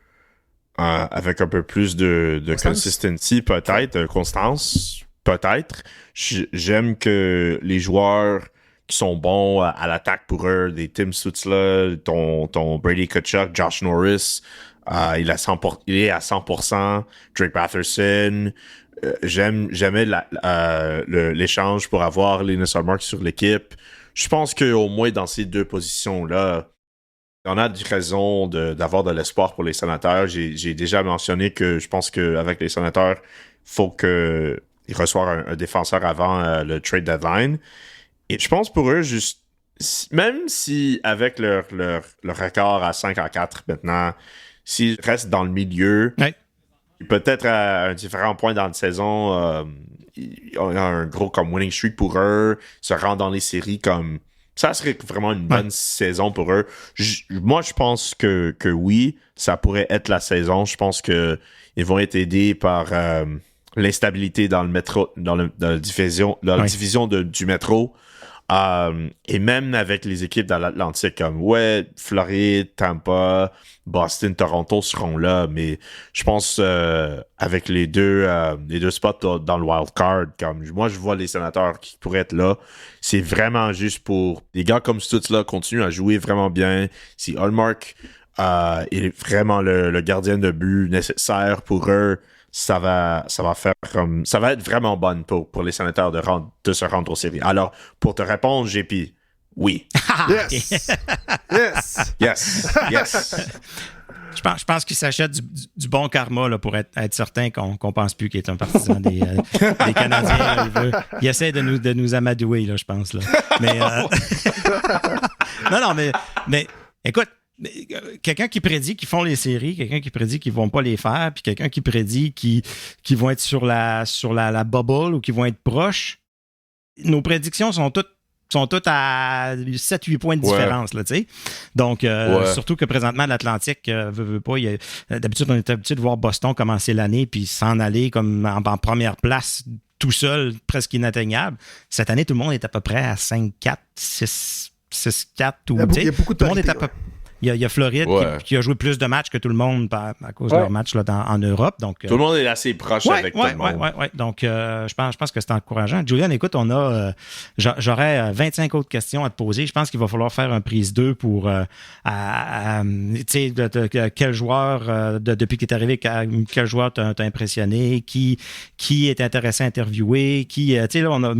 avec un peu plus de consistency, peut-être, constance, peut-être. J'aime que les joueurs qui sont bons à l'attaque pour eux, des Tim Stützle, ton Brady Tkachuk, Josh Norris, il est à 100%, Drake Batherson. J'aimais l'échange pour avoir Linus Ullmark sur l'équipe. Je pense qu'au moins dans ces deux positions-là, on a raison d'avoir de l'espoir pour les Sénateurs. J'ai déjà mentionné que je pense qu'avec les Sénateurs, il faut qu'ils reçoivent un défenseur avant le trade deadline. Et je pense pour eux, juste même si avec leur record à 5-4 maintenant, s'ils restent dans le milieu, peut-être à un différent point dans la saison, on a un gros comme winning streak pour eux, se rendre dans les séries comme... Ça serait vraiment une bonne saison pour eux. Moi, je pense que oui, ça pourrait être la saison. Je pense que ils vont être aidés par l'instabilité dans le métro, dans la division du métro. Et même avec les équipes dans l'Atlantique comme Floride, Tampa, Boston, Toronto seront là, mais je pense avec les deux spots dans le wild card, comme moi je vois les Sénateurs qui pourraient être là, c'est vraiment juste pour des gars comme Stützle continuent à jouer vraiment bien. Si Ullmark est vraiment le gardien de but nécessaire pour eux, ça va être vraiment bonne pour les Sénateurs de se rendre aux séries. Alors, pour te répondre, JP, oui. Yes. Je pense qu'il s'achète du bon karma là, pour être certain qu'on pense plus qu'il est un partisan des Canadiens. Là, il essaie de nous amadouer, là, je pense. Là. Mais, non, mais écoute, quelqu'un qui prédit qu'ils font les séries, quelqu'un qui prédit qu'ils vont pas les faire, puis quelqu'un qui prédit qu'ils vont être sur la bubble ou qu'ils vont être proches, nos prédictions sont toutes à 7-8 points de différence, là, tu sais. Donc, surtout que présentement, l'Atlantique veut pas. D'habitude, on est habitué de voir Boston commencer l'année puis s'en aller comme en première place tout seul, presque inatteignable. Cette année, tout le monde est à peu près à 5-4, 6-4 ou... Il y a beaucoup de parité, Il y a Floride qui a joué plus de matchs que tout le monde à cause de leurs matchs là, en Europe. Donc, tout le monde est assez proche avec tout le monde. Oui. Donc, je pense que c'est encourageant. Julian, écoute, j'aurais 25 autres questions à te poser. Je pense qu'il va falloir faire un prise 2 pour quel joueur, depuis que tu es arrivé, quel joueur t'a impressionné, qui est intéressant à interviewer, là, on a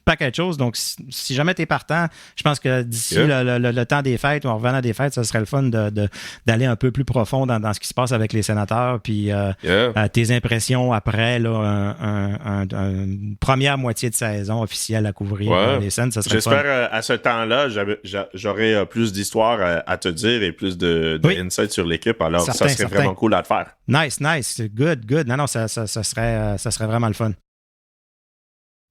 pas quelque chose. Donc, si jamais tu es partant, je pense que d'ici le temps des fêtes ou en revenant des fêtes, ça serait le fun d'aller un peu plus profond dans ce qui se passe avec les sénateurs, puis tes impressions après là, une première moitié de saison officielle à couvrir les scènes, ça serait J'espère fun. À ce temps-là, j'aurai plus d'histoires à te dire et plus de insights sur l'équipe, alors ça serait vraiment cool à te faire. Nice. Good. Non, ça serait vraiment le fun.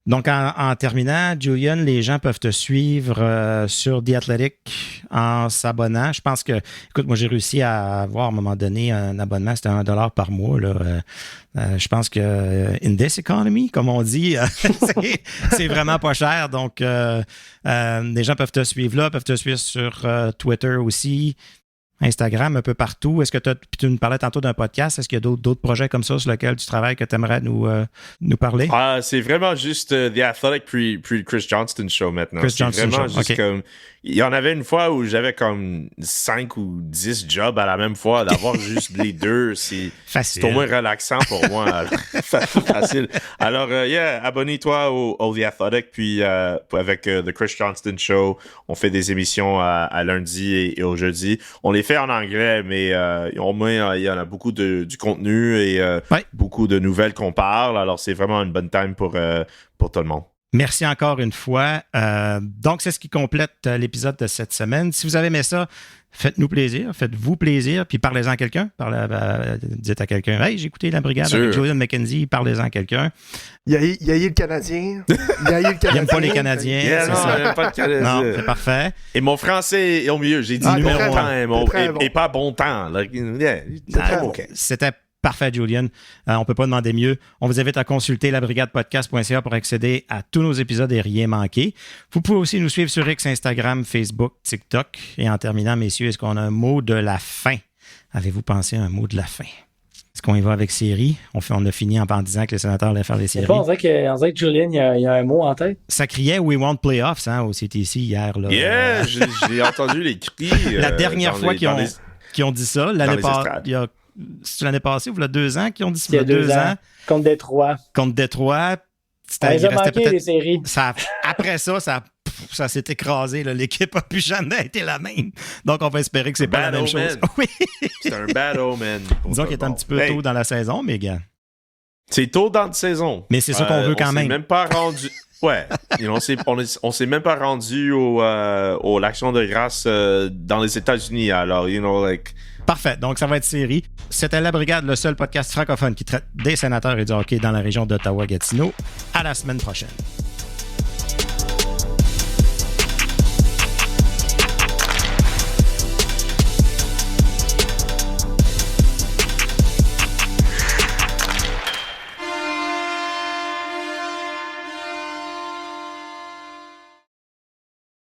Donc, en terminant, Julian, les gens peuvent te suivre sur The Athletic en s'abonnant. Je pense que, écoute, moi, j'ai réussi à avoir à un moment donné un abonnement, c'était $1 par mois. Là. Je pense que in this economy, comme on dit, c'est vraiment pas cher. Donc, les gens peuvent te suivre là, peuvent te suivre sur Twitter aussi. Instagram, un peu partout. Est-ce que tu nous parlais tantôt d'un podcast? Est-ce qu'il y a d'autres projets comme ça sur lesquels tu travailles que tu aimerais nous parler? C'est vraiment juste The Athletic puis Chris Johnston Show maintenant. Comme... Il y en avait une fois où j'avais comme 5 ou 10 jobs à la même fois. D'avoir juste les deux, c'est au moins relaxant pour moi. Facile. Alors, abonne-toi au The Athletic puis avec The Chris Johnston Show. On fait des émissions à lundi et au jeudi. On les fait en anglais, mais au moins, il y en a beaucoup du contenu et beaucoup de nouvelles qu'on parle. Alors, c'est vraiment une bonne time pour tout le monde. Merci encore une fois. Donc, c'est ce qui complète l'épisode de cette semaine. Si vous avez aimé ça, faites-nous plaisir, faites-vous plaisir, puis parlez-en à quelqu'un. Dites à quelqu'un, « Hey, j'ai écouté La Brigade avec Julian McKenzie, parlez-en à quelqu'un. » Il y a eu le Canadien. Il n'aime pas les Canadiens. Il n'aime pas le Canadien. Non, c'est parfait. Et mon français est au milieu. J'ai dit numéro 1 et pas bon temps. C'était parfait, Julian. On ne peut pas demander mieux. On vous invite à consulter labrigadepodcast.ca pour accéder à tous nos épisodes et rien manquer. Vous pouvez aussi nous suivre sur X, Instagram, Facebook, TikTok. Et en terminant, messieurs, est-ce qu'on a un mot de la fin? Avez-vous pensé à un mot de la fin? Est-ce qu'on y va avec série? On a fini en disant que les sénateurs allaient faire des séries. On dirait que Julian, il y a un mot en tête. Ça criait « We want playoffs » au CTC hier. Là. Yeah, j'ai entendu les cris. La dernière fois qu'ils ont dit ça, c'est l'année passée ou il y a 2 ans qu'ils ont dit ça? Il y a 2 ans. Contre Détroit. Il les a manqué les séries. Après ça s'est écrasé. Là. L'équipe n'a plus jamais été la même. Donc, on va espérer que c'est pas la même chose. Oui. C'est un bad omen. Disons qu'il est un petit peu tôt dans la saison, mais gars. C'est tôt dans la saison. Mais c'est ça qu'on veut quand même. On s'est même pas rendu... Ouais. On s'est même pas rendu au l'Action de grâce dans les États-Unis. Alors, Parfait. Donc, ça va être série. C'était La Brigade, le seul podcast francophone qui traite des sénateurs et du hockey dans la région d'Ottawa-Gatineau. À la semaine prochaine.